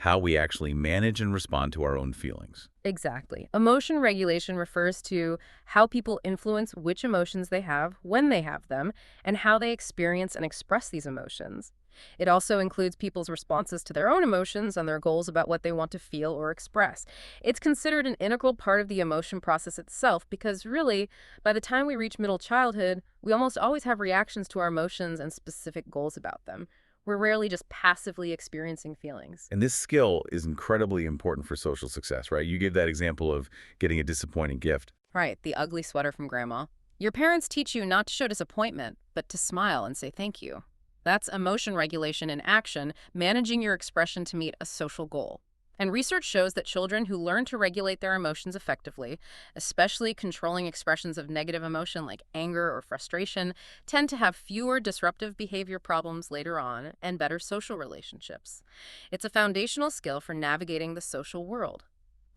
How we actually manage and respond to our own feelings. Exactly. Emotion regulation refers to how people influence which emotions they have, when they have them, and how they experience and express these emotions. It also includes people's responses to their own emotions and their goals about what they want to feel or express. It's considered an integral part of the emotion process itself because really, by the time we reach middle childhood, we almost always have reactions to our emotions and specific goals about them. We're rarely just passively experiencing feelings. And this skill is incredibly important for social success, right? You gave that example of getting a disappointing gift. Right, the ugly sweater from grandma. Your parents teach you not to show disappointment, but to smile and say thank you. That's emotion regulation in action, managing your expression to meet a social goal. And research shows that children who learn to regulate their emotions effectively, especially controlling expressions of negative emotion like anger or frustration, tend to have fewer disruptive behavior problems later on and better social relationships. It's a foundational skill for navigating the social world.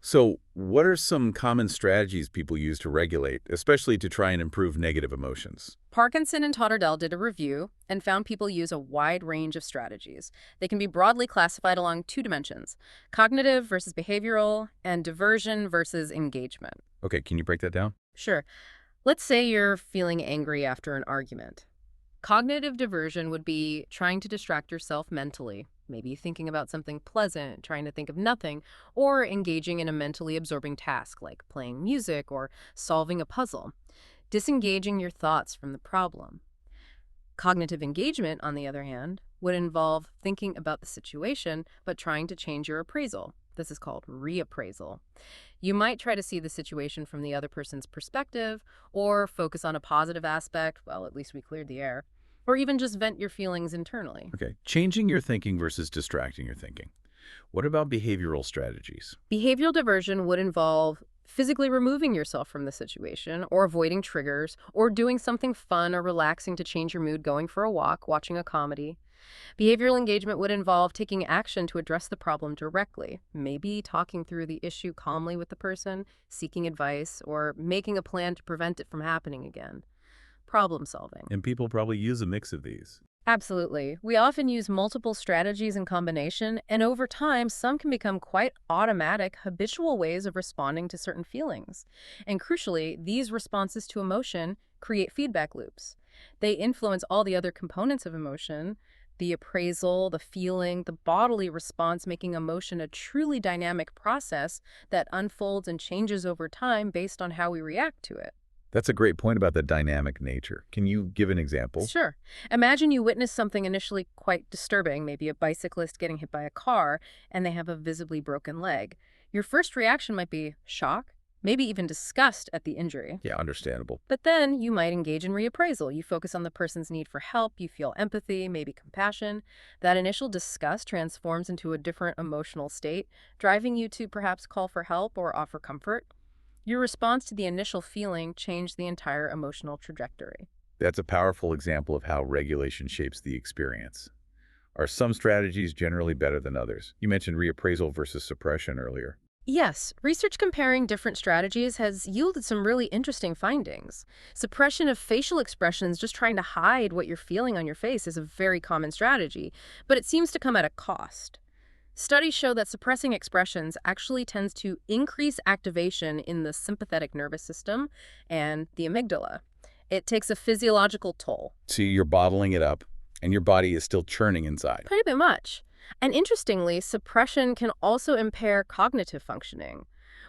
So what are some common strategies people use to regulate, especially to try and improve negative emotions? Parkinson and Totterdell did a review and found people use a wide range of strategies. They can be broadly classified along two dimensions, cognitive versus behavioral, and diversion versus engagement. Okay, can you break that down? Sure. Let's say you're feeling angry after an argument. Cognitive diversion would be trying to distract yourself mentally, maybe thinking about something pleasant, trying to think of nothing, or engaging in a mentally absorbing task like playing music or solving a puzzle, disengaging your thoughts from the problem. Cognitive engagement, on the other hand, would involve thinking about the situation but trying to change your appraisal. This is called reappraisal. You might try to see the situation from the other person's perspective or focus on a positive aspect, well, at least we cleared the air, or even just vent your feelings internally. Okay, changing your thinking versus distracting your thinking. What about behavioral strategies? Behavioral diversion would involve physically removing yourself from the situation or avoiding triggers or doing something fun or relaxing to change your mood, going for a walk, watching a comedy. Behavioral engagement would involve taking action to address the problem directly, maybe talking through the issue calmly with the person, seeking advice, or making a plan to prevent it from happening again. Problem solving. And people probably use a mix of these. Absolutely. We often use multiple strategies in combination, and over time, some can become quite automatic, habitual ways of responding to certain feelings. And crucially, these responses to emotion create feedback loops. They influence all the other components of emotion, the appraisal, the feeling, the bodily response, making emotion a truly dynamic process that unfolds and changes over time based on how we react to it. That's a great point about the dynamic nature. Can you give an example? Sure. Imagine you witness something initially quite disturbing, maybe a bicyclist getting hit by a car, and they have a visibly broken leg. Your first reaction might be shock, maybe even disgust at the injury. Yeah, understandable. But then you might engage in reappraisal. You focus on the person's need for help, you feel empathy, maybe compassion. That initial disgust transforms into a different emotional state, driving you to perhaps call for help or offer comfort. Your response to the initial feeling changed the entire emotional trajectory. That's a powerful example of how regulation shapes the experience. Are some strategies generally better than others? You mentioned reappraisal versus suppression earlier. Yes, research comparing different strategies has yielded some really interesting findings. Suppression of facial expressions, just trying to hide what you're feeling on your face, is a very common strategy, but it seems to come at a cost. Studies show that suppressing expressions actually tends to increase activation in the sympathetic nervous system and the amygdala. It takes a physiological toll. See, you're bottling it up, and your body is still churning inside. Pretty bit much. And interestingly, suppression can also impair cognitive functioning.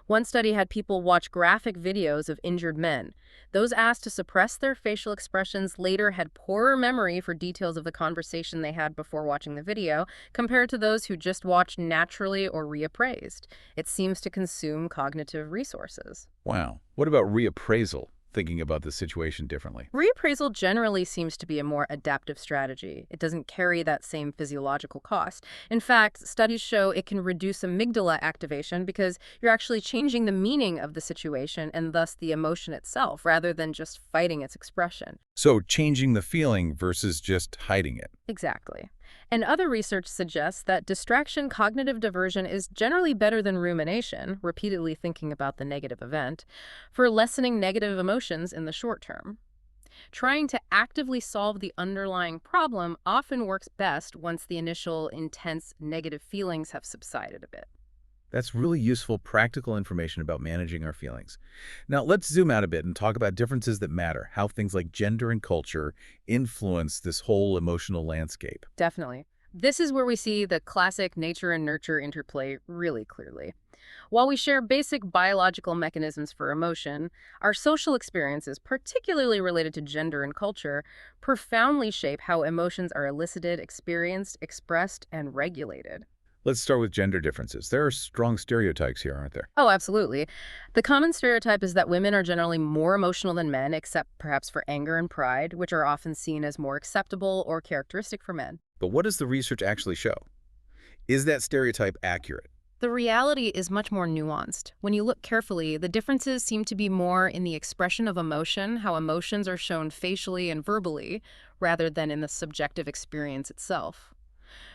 One study had people watch graphic videos of injured men. Those asked to suppress their facial expressions later had poorer memory for details of the conversation they had before watching the video, compared to those who just watched naturally or reappraised. It seems to consume cognitive resources. Wow. What about reappraisal? Thinking about the situation differently. Reappraisal generally seems to be a more adaptive strategy. It doesn't carry that same physiological cost. In fact, studies show it can reduce amygdala activation because you're actually changing the meaning of the situation and thus the emotion itself, rather than just fighting its expression. So changing the feeling versus just hiding it. Exactly. And other research suggests that distraction cognitive diversion is generally better than rumination, repeatedly thinking about the negative event, for lessening negative emotions in the short term. Trying to actively solve the underlying problem often works best once the initial intense negative feelings have subsided a bit. That's really useful, practical information about managing our feelings. Now, let's zoom out a bit and talk about differences that matter, how things like gender and culture influence this whole emotional landscape. Definitely. This is where we see the classic nature and nurture interplay really clearly. While we share basic biological mechanisms for emotion, our social experiences, particularly related to gender and culture, profoundly shape how emotions are elicited, experienced, expressed, and regulated. Let's start with gender differences. There are strong stereotypes here, aren't there? Oh, absolutely. The common stereotype is that women are generally more emotional than men, except perhaps for anger and pride, which are often seen as more acceptable or characteristic for men. But what does the research actually show? Is that stereotype accurate? The reality is much more nuanced. When you look carefully, the differences seem to be more in the expression of emotion, how emotions are shown facially and verbally, rather than in the subjective experience itself.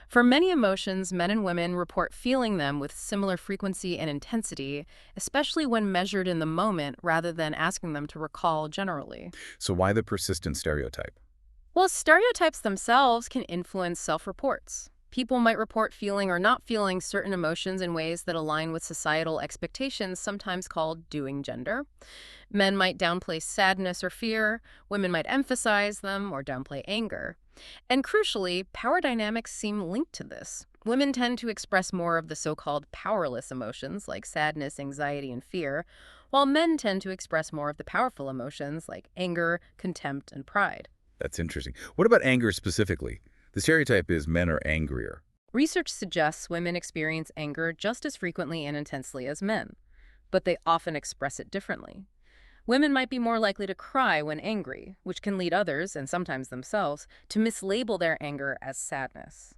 For many emotions, men and women report feeling them with similar frequency and intensity, especially when measured in the moment rather than asking them to recall generally. So why the persistent stereotype? Well, stereotypes themselves can influence self-reports. People might report feeling or not feeling certain emotions in ways that align with societal expectations, sometimes called doing gender. Men might downplay sadness or fear, women might emphasize them or downplay anger. And crucially, power dynamics seem linked to this. Women tend to express more of the so-called powerless emotions like sadness, anxiety, and fear, while men tend to express more of the powerful emotions like anger, contempt, and pride. That's interesting. What about anger specifically? The stereotype is men are angrier. Research suggests women experience anger just as frequently and intensely as men, but they often express it differently. Women might be more likely to cry when angry, which can lead others, and sometimes themselves, to mislabel their anger as sadness.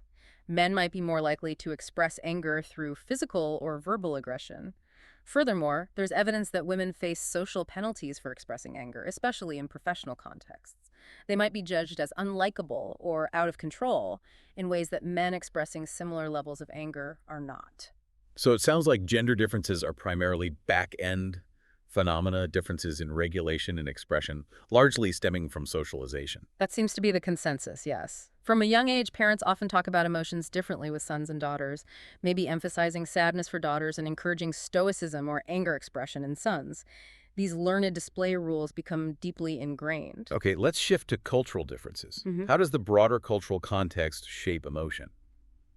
Men might be more likely to express anger through physical or verbal aggression. Furthermore, there's evidence that women face social penalties for expressing anger, especially in professional contexts. They might be judged as unlikable or out of control in ways that men expressing similar levels of anger are not. So it sounds like gender differences are primarily back-end phenomena, differences in regulation and expression, largely stemming from socialization. That seems to be the consensus, yes. From a young age, parents often talk about emotions differently with sons and daughters, maybe emphasizing sadness for daughters and encouraging stoicism or anger expression in sons. These learned display rules become deeply ingrained. Okay, let's shift to cultural differences. Mm-hmm. How does the broader cultural context shape emotion?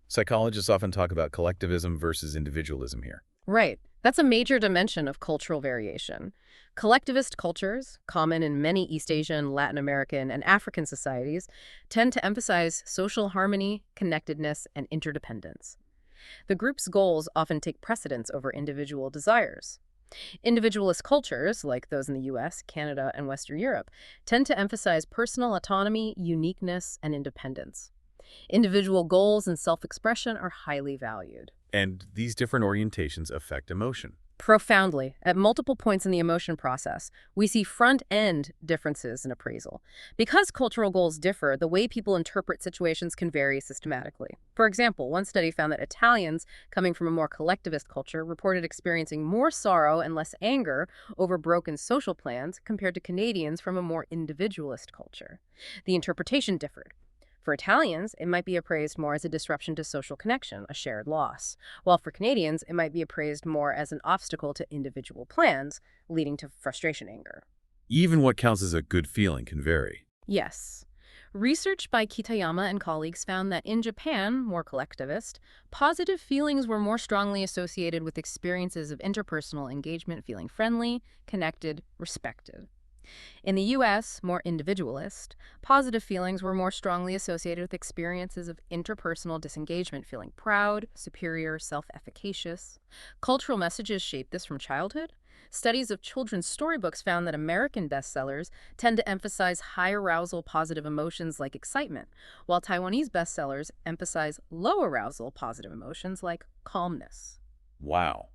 Psychologists often talk about collectivism versus individualism here. Right. That's a major dimension of cultural variation. Collectivist cultures, common in many East Asian, Latin American, and African societies, tend to emphasize social harmony, connectedness, and interdependence. The group's goals often take precedence over individual desires. Individualist cultures, like those in the US, Canada, and Western Europe, tend to emphasize personal autonomy, uniqueness, and independence. Individual goals and self-expression are highly valued. And these different orientations affect emotion. Profoundly. At multiple points in the emotion process, we see front-end differences in appraisal. Because cultural goals differ, the way people interpret situations can vary systematically. For example, one study found that Italians, coming from a more collectivist culture, reported experiencing more sorrow and less anger over broken social plans compared to Canadians from a more individualist culture. The interpretation differed. For Italians, it might be appraised more as a disruption to social connection, a shared loss, while for Canadians, it might be appraised more as an obstacle to individual plans, leading to frustration anger. Even what counts as a good feeling can vary. Yes. Research by Kitayama and colleagues found that in Japan, more collectivist, positive feelings were more strongly associated with experiences of interpersonal engagement, feeling friendly, connected, respected. In the U.S., more individualist, positive feelings were more strongly associated with experiences of interpersonal disengagement, feeling proud, superior, self-efficacious. Cultural messages shape this from childhood. Studies of children's storybooks found that American bestsellers tend to emphasize high arousal positive emotions like excitement, while Taiwanese bestsellers emphasize low arousal positive emotions like calmness. Wow.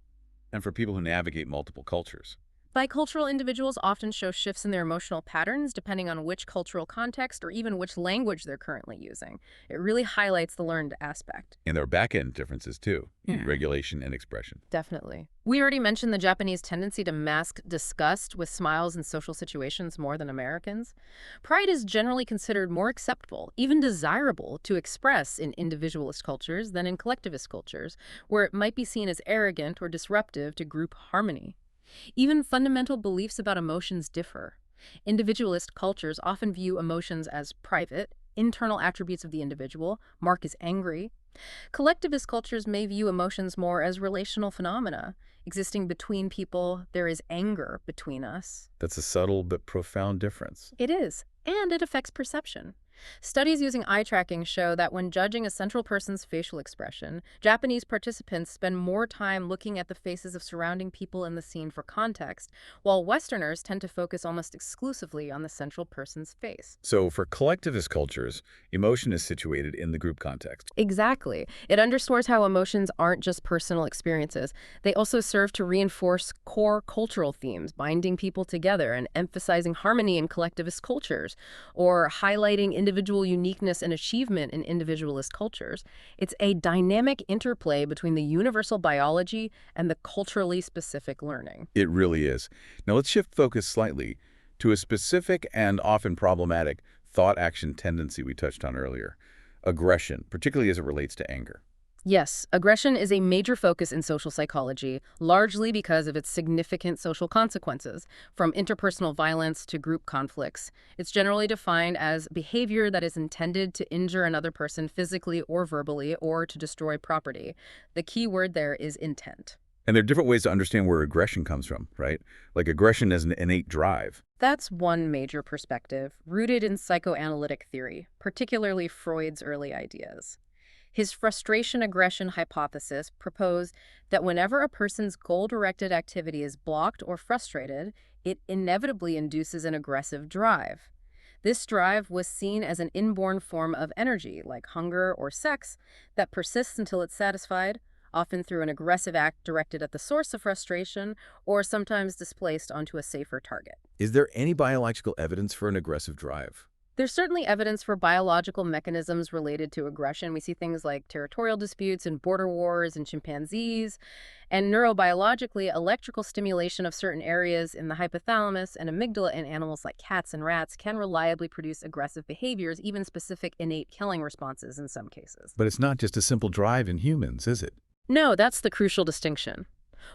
And for people who navigate multiple cultures. Bicultural individuals often show shifts in their emotional patterns depending on which cultural context or even which language they're currently using. It really highlights the learned aspect. And there are back-end differences, too, in regulation and expression. Definitely. We already mentioned the Japanese tendency to mask disgust with smiles in social situations more than Americans. Pride is generally considered more acceptable, even desirable, to express in individualist cultures than in collectivist cultures, where it might be seen as arrogant or disruptive to group harmony. Even fundamental beliefs about emotions differ. Individualist cultures often view emotions as private, internal attributes of the individual. Mark is angry. Collectivist cultures may view emotions more as relational phenomena. Existing between people, there is anger between us. That's a subtle but profound difference. It is, and it affects perception. Studies using eye tracking show that when judging a central person's facial expression, Japanese participants spend more time looking at the faces of surrounding people in the scene for context, while Westerners tend to focus almost exclusively on the central person's face. So for collectivist cultures, emotion is situated in the group context. Exactly. It underscores how emotions aren't just personal experiences. They also serve to reinforce core cultural themes, binding people together and emphasizing harmony in collectivist cultures, or highlighting individual uniqueness and achievement in individualist cultures. It's a dynamic interplay between the universal biology and the culturally specific learning. It really is. Now let's shift focus slightly to a specific and often problematic thought-action tendency we touched on earlier, aggression, particularly as it relates to anger. Yes, aggression is a major focus in social psychology, largely because of its significant social consequences, from interpersonal violence to group conflicts. It's generally defined as behavior that is intended to injure another person physically or verbally or to destroy property. The key word there is intent. And there are different ways to understand where aggression comes from, right? Like aggression as an innate drive. That's one major perspective, rooted in psychoanalytic theory, particularly Freud's early ideas. His frustration-aggression hypothesis proposed that whenever a person's goal-directed activity is blocked or frustrated, it inevitably induces an aggressive drive. This drive was seen as an inborn form of energy, like hunger or sex, that persists until it's satisfied, often through an aggressive act directed at the source of frustration or sometimes displaced onto a safer target. Is there any biological evidence for an aggressive drive? There's certainly evidence for biological mechanisms related to aggression. We see things like territorial disputes and border wars in chimpanzees, and neurobiologically, electrical stimulation of certain areas in the hypothalamus and amygdala in animals like cats and rats can reliably produce aggressive behaviors, even specific innate killing responses in some cases. But it's not just a simple drive in humans, is it? No, that's the crucial distinction.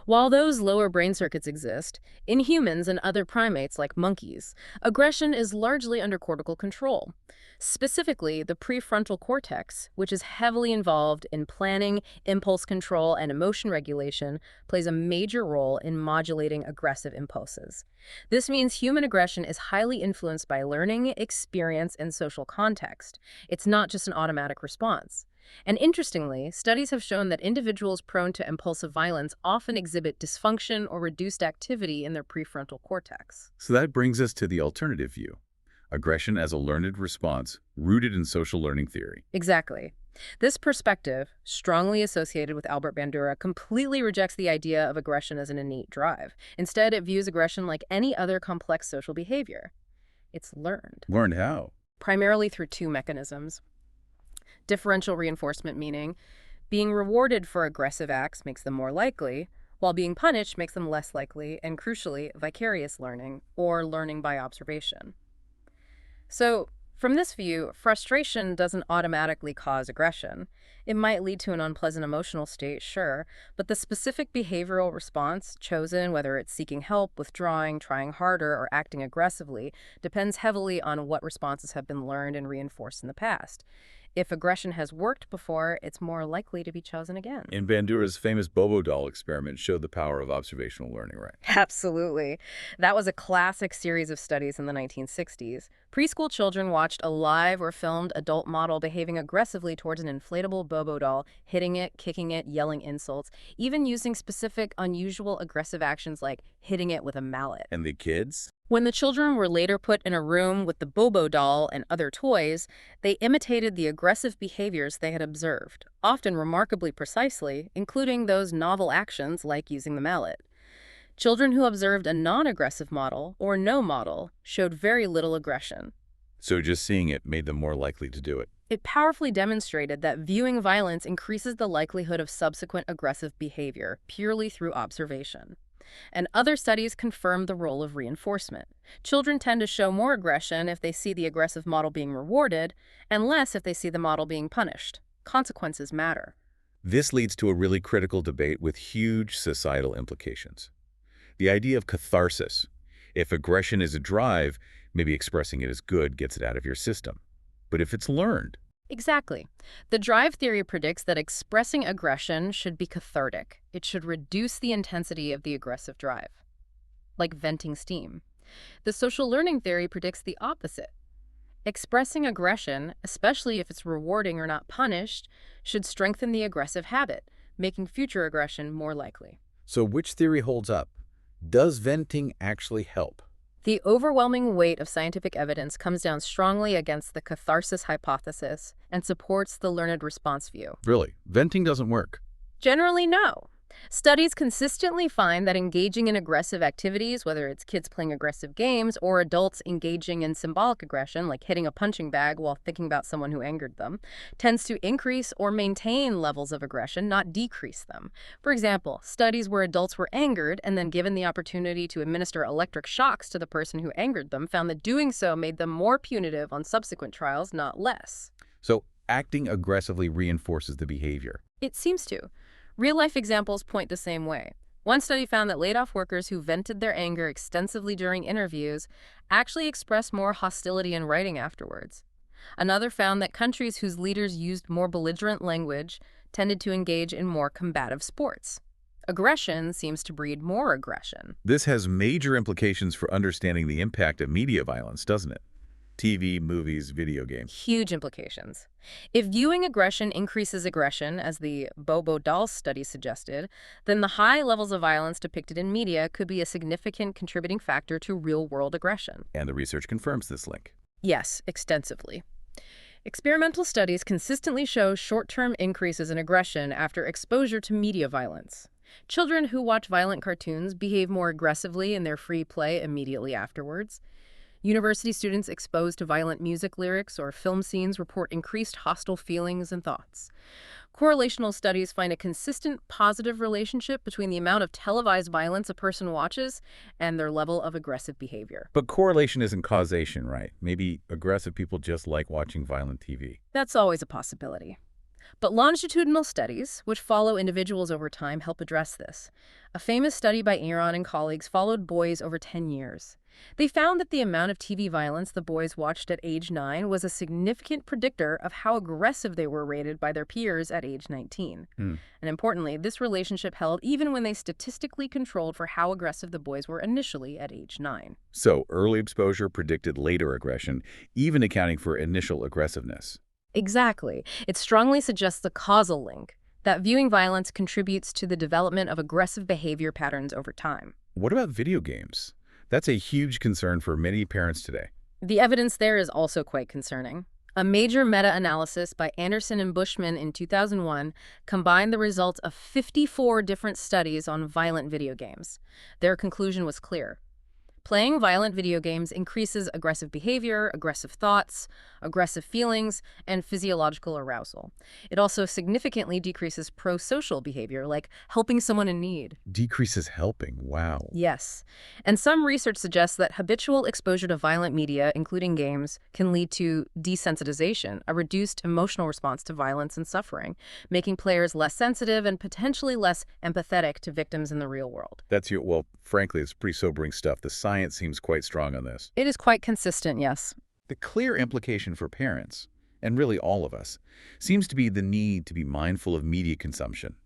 While those lower brain circuits exist, in humans and other primates like monkeys, aggression is largely under cortical control. Specifically, the prefrontal cortex, which is heavily involved in planning, impulse control, and emotion regulation, plays a major role in modulating aggressive impulses. This means human aggression is highly influenced by learning, experience, and social context. It's not just an automatic response. And interestingly, studies have shown that individuals prone to impulsive violence often exhibit dysfunction or reduced activity in their prefrontal cortex. So that brings us to the alternative view. Aggression as a learned response, rooted in social learning theory. Exactly. This perspective, strongly associated with Albert Bandura, completely rejects the idea of aggression as an innate drive. Instead, it views aggression like any other complex social behavior. It's learned. Learned how? Primarily through two mechanisms. Differential reinforcement, meaning being rewarded for aggressive acts makes them more likely, while being punished makes them less likely, and crucially, vicarious learning, or learning by observation. So, from this view, frustration doesn't automatically cause aggression. It might lead to an unpleasant emotional state, sure, but the specific behavioral response chosen, whether it's seeking help, withdrawing, trying harder, or acting aggressively, depends heavily on what responses have been learned and reinforced in the past. If aggression has worked before, it's more likely to be chosen again. And Bandura's famous Bobo doll experiment showed the power of observational learning, right? Absolutely. That was a classic series of studies in the 1960s. Preschool children watched a live or filmed adult model behaving aggressively towards an inflatable Bobo doll, hitting it, kicking it, yelling insults, even using specific, unusual aggressive actions like hitting it with a mallet. And the kids? When the children were later put in a room with the Bobo doll and other toys, they imitated the aggressive behaviors they had observed, often remarkably precisely, including those novel actions like using the mallet. Children who observed a non-aggressive model, or no model, showed very little aggression. So just seeing it made them more likely to do it. It powerfully demonstrated that viewing violence increases the likelihood of subsequent aggressive behavior purely through observation. And other studies confirm the role of reinforcement. Children tend to show more aggression if they see the aggressive model being rewarded, and less if they see the model being punished. Consequences matter. This leads to a really critical debate with huge societal implications. The idea of catharsis. If aggression is a drive, maybe expressing it as good gets it out of your system. But if it's learned, Exactly. The drive theory predicts that expressing aggression should be cathartic. It should reduce the intensity of the aggressive drive, like venting steam. The social learning theory predicts the opposite. Expressing aggression, especially if it's rewarding or not punished, should strengthen the aggressive habit, making future aggression more likely. so which theory holds up? Does venting actually help? The overwhelming weight of scientific evidence comes down strongly against the catharsis hypothesis and supports the learned response view. Really, venting doesn't work. Generally, no. Studies consistently find that engaging in aggressive activities, whether it's kids playing aggressive games or adults engaging in symbolic aggression, like hitting a punching bag while thinking about someone who angered them, tends to increase or maintain levels of aggression, not decrease them. For example, studies where adults were angered and then given the opportunity to administer electric shocks to the person who angered them found that doing so made them more punitive on subsequent trials, not less. So acting aggressively reinforces the behavior. It seems to. Real-life examples point the same way. One study found that laid-off workers who vented their anger extensively during interviews actually expressed more hostility in writing afterwards. Another found that countries whose leaders used more belligerent language tended to engage in more combative sports. Aggression seems to breed more aggression. This has major implications for understanding the impact of media violence, doesn't it? TV, movies, video games. Huge implications. If viewing aggression increases aggression, as the Bobo doll study suggested, then the high levels of violence depicted in media could be a significant contributing factor to real-world aggression. And the research confirms this link. Yes, extensively. Experimental studies consistently show short-term increases in aggression after exposure to media violence. Children who watch violent cartoons behave more aggressively in their free play immediately afterwards. University students exposed to violent music lyrics or film scenes report increased hostile feelings and thoughts. Correlational studies find a consistent positive relationship between the amount of televised violence a person watches and their level of aggressive behavior. But correlation isn't causation, right? Maybe aggressive people just like watching violent TV. That's always a possibility. But longitudinal studies, which follow individuals over time, help address this. A famous study by Aaron and colleagues followed boys over 10 years. They found that the amount of TV violence the boys watched at age 9 was a significant predictor of how aggressive they were rated by their peers at age 19. And importantly, this relationship held even when they statistically controlled for how aggressive the boys were initially at age 9. So early exposure predicted later aggression, even accounting for initial aggressiveness. Exactly. It strongly suggests a causal link, that viewing violence contributes to the development of aggressive behavior patterns over time. What about video games? That's a huge concern for many parents today. The evidence there is also quite concerning. A major meta-analysis by Anderson and Bushman in 2001 combined the results of 54 different studies on violent video games. Their conclusion was clear. Playing violent video games increases aggressive behavior, aggressive thoughts, aggressive feelings, and physiological arousal. It also significantly decreases pro-social behavior, like helping someone in need. Decreases helping. Wow. Yes. And some research suggests that habitual exposure to violent media, including games, can lead to desensitization, a reduced emotional response to violence and suffering, making players less sensitive and potentially less empathetic to victims in the real world. Well, frankly, it's pretty sobering stuff. The science seems quite strong on this. It is quite consistent, yes. The clear implication for parents, and really all of us, seems to be the need to be mindful of media consumption.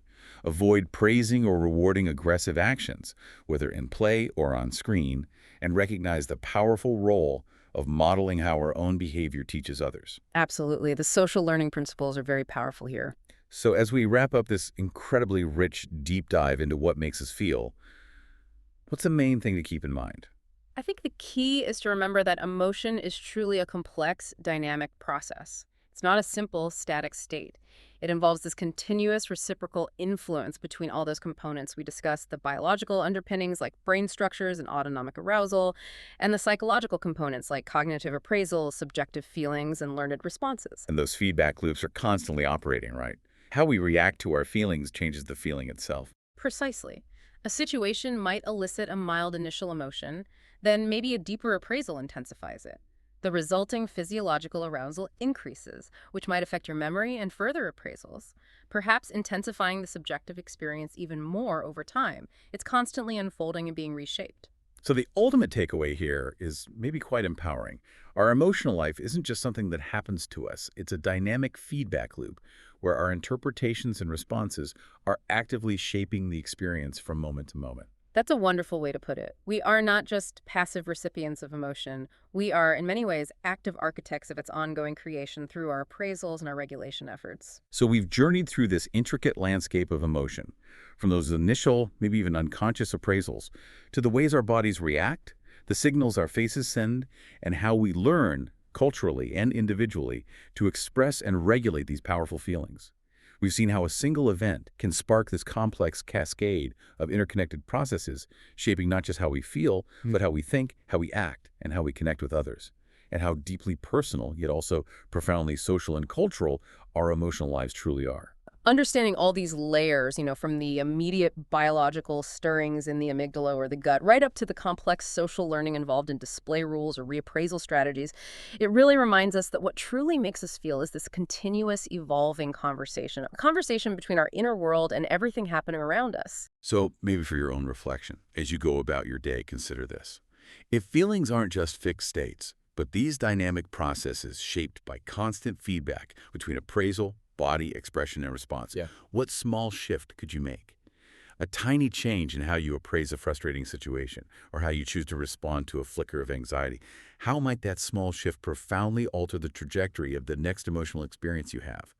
Avoid praising or rewarding aggressive actions, whether in play or on screen, and recognize the powerful role of modeling how our own behavior teaches others. Absolutely. The social learning principles are very powerful here. So as we wrap up this incredibly rich, deep dive into what makes us feel, what's the main thing to keep in mind? I think the key is to remember that emotion is truly a complex, dynamic process. It's not a simple, static state. It involves this continuous reciprocal influence between all those components we discussed, the biological underpinnings like brain structures and autonomic arousal, and the psychological components like cognitive appraisal, subjective feelings, and learned responses. And those feedback loops are constantly operating, right? How we react to our feelings changes the feeling itself. Precisely. A situation might elicit a mild initial emotion, then maybe a deeper appraisal intensifies it. The resulting physiological arousal increases, which might affect your memory and further appraisals, perhaps intensifying the subjective experience even more over time. It's constantly unfolding and being reshaped. So the ultimate takeaway here is maybe quite empowering. Our emotional life isn't just something that happens to us. It's a dynamic feedback loop where our interpretations and responses are actively shaping the experience from moment to moment. That's a wonderful way to put it. We are not just passive recipients of emotion. We are, in many ways, active architects of its ongoing creation through our appraisals and our regulation efforts. So we've journeyed through this intricate landscape of emotion, from those initial, maybe even unconscious appraisals, to the ways our bodies react, the signals our faces send, and how we learn, culturally and individually, to express and regulate these powerful feelings. We've seen how a single event can spark this complex cascade of interconnected processes, shaping not just how we feel, but how we think, how we act, and how we connect with others, and how deeply personal, yet also profoundly social and cultural, our emotional lives truly are. Understanding all these layers, from the immediate biological stirrings in the amygdala or the gut, right up to the complex social learning involved in display rules or reappraisal strategies, it really reminds us that what truly makes us feel is this continuous evolving conversation, a conversation between our inner world and everything happening around us. So maybe for your own reflection, as you go about your day, consider this. If feelings aren't just fixed states, but these dynamic processes shaped by constant feedback between appraisal, body, expression, and response. What small shift could you make? A tiny change in how you appraise a frustrating situation or how you choose to respond to a flicker of anxiety. How might that small shift profoundly alter the trajectory of the next emotional experience you have?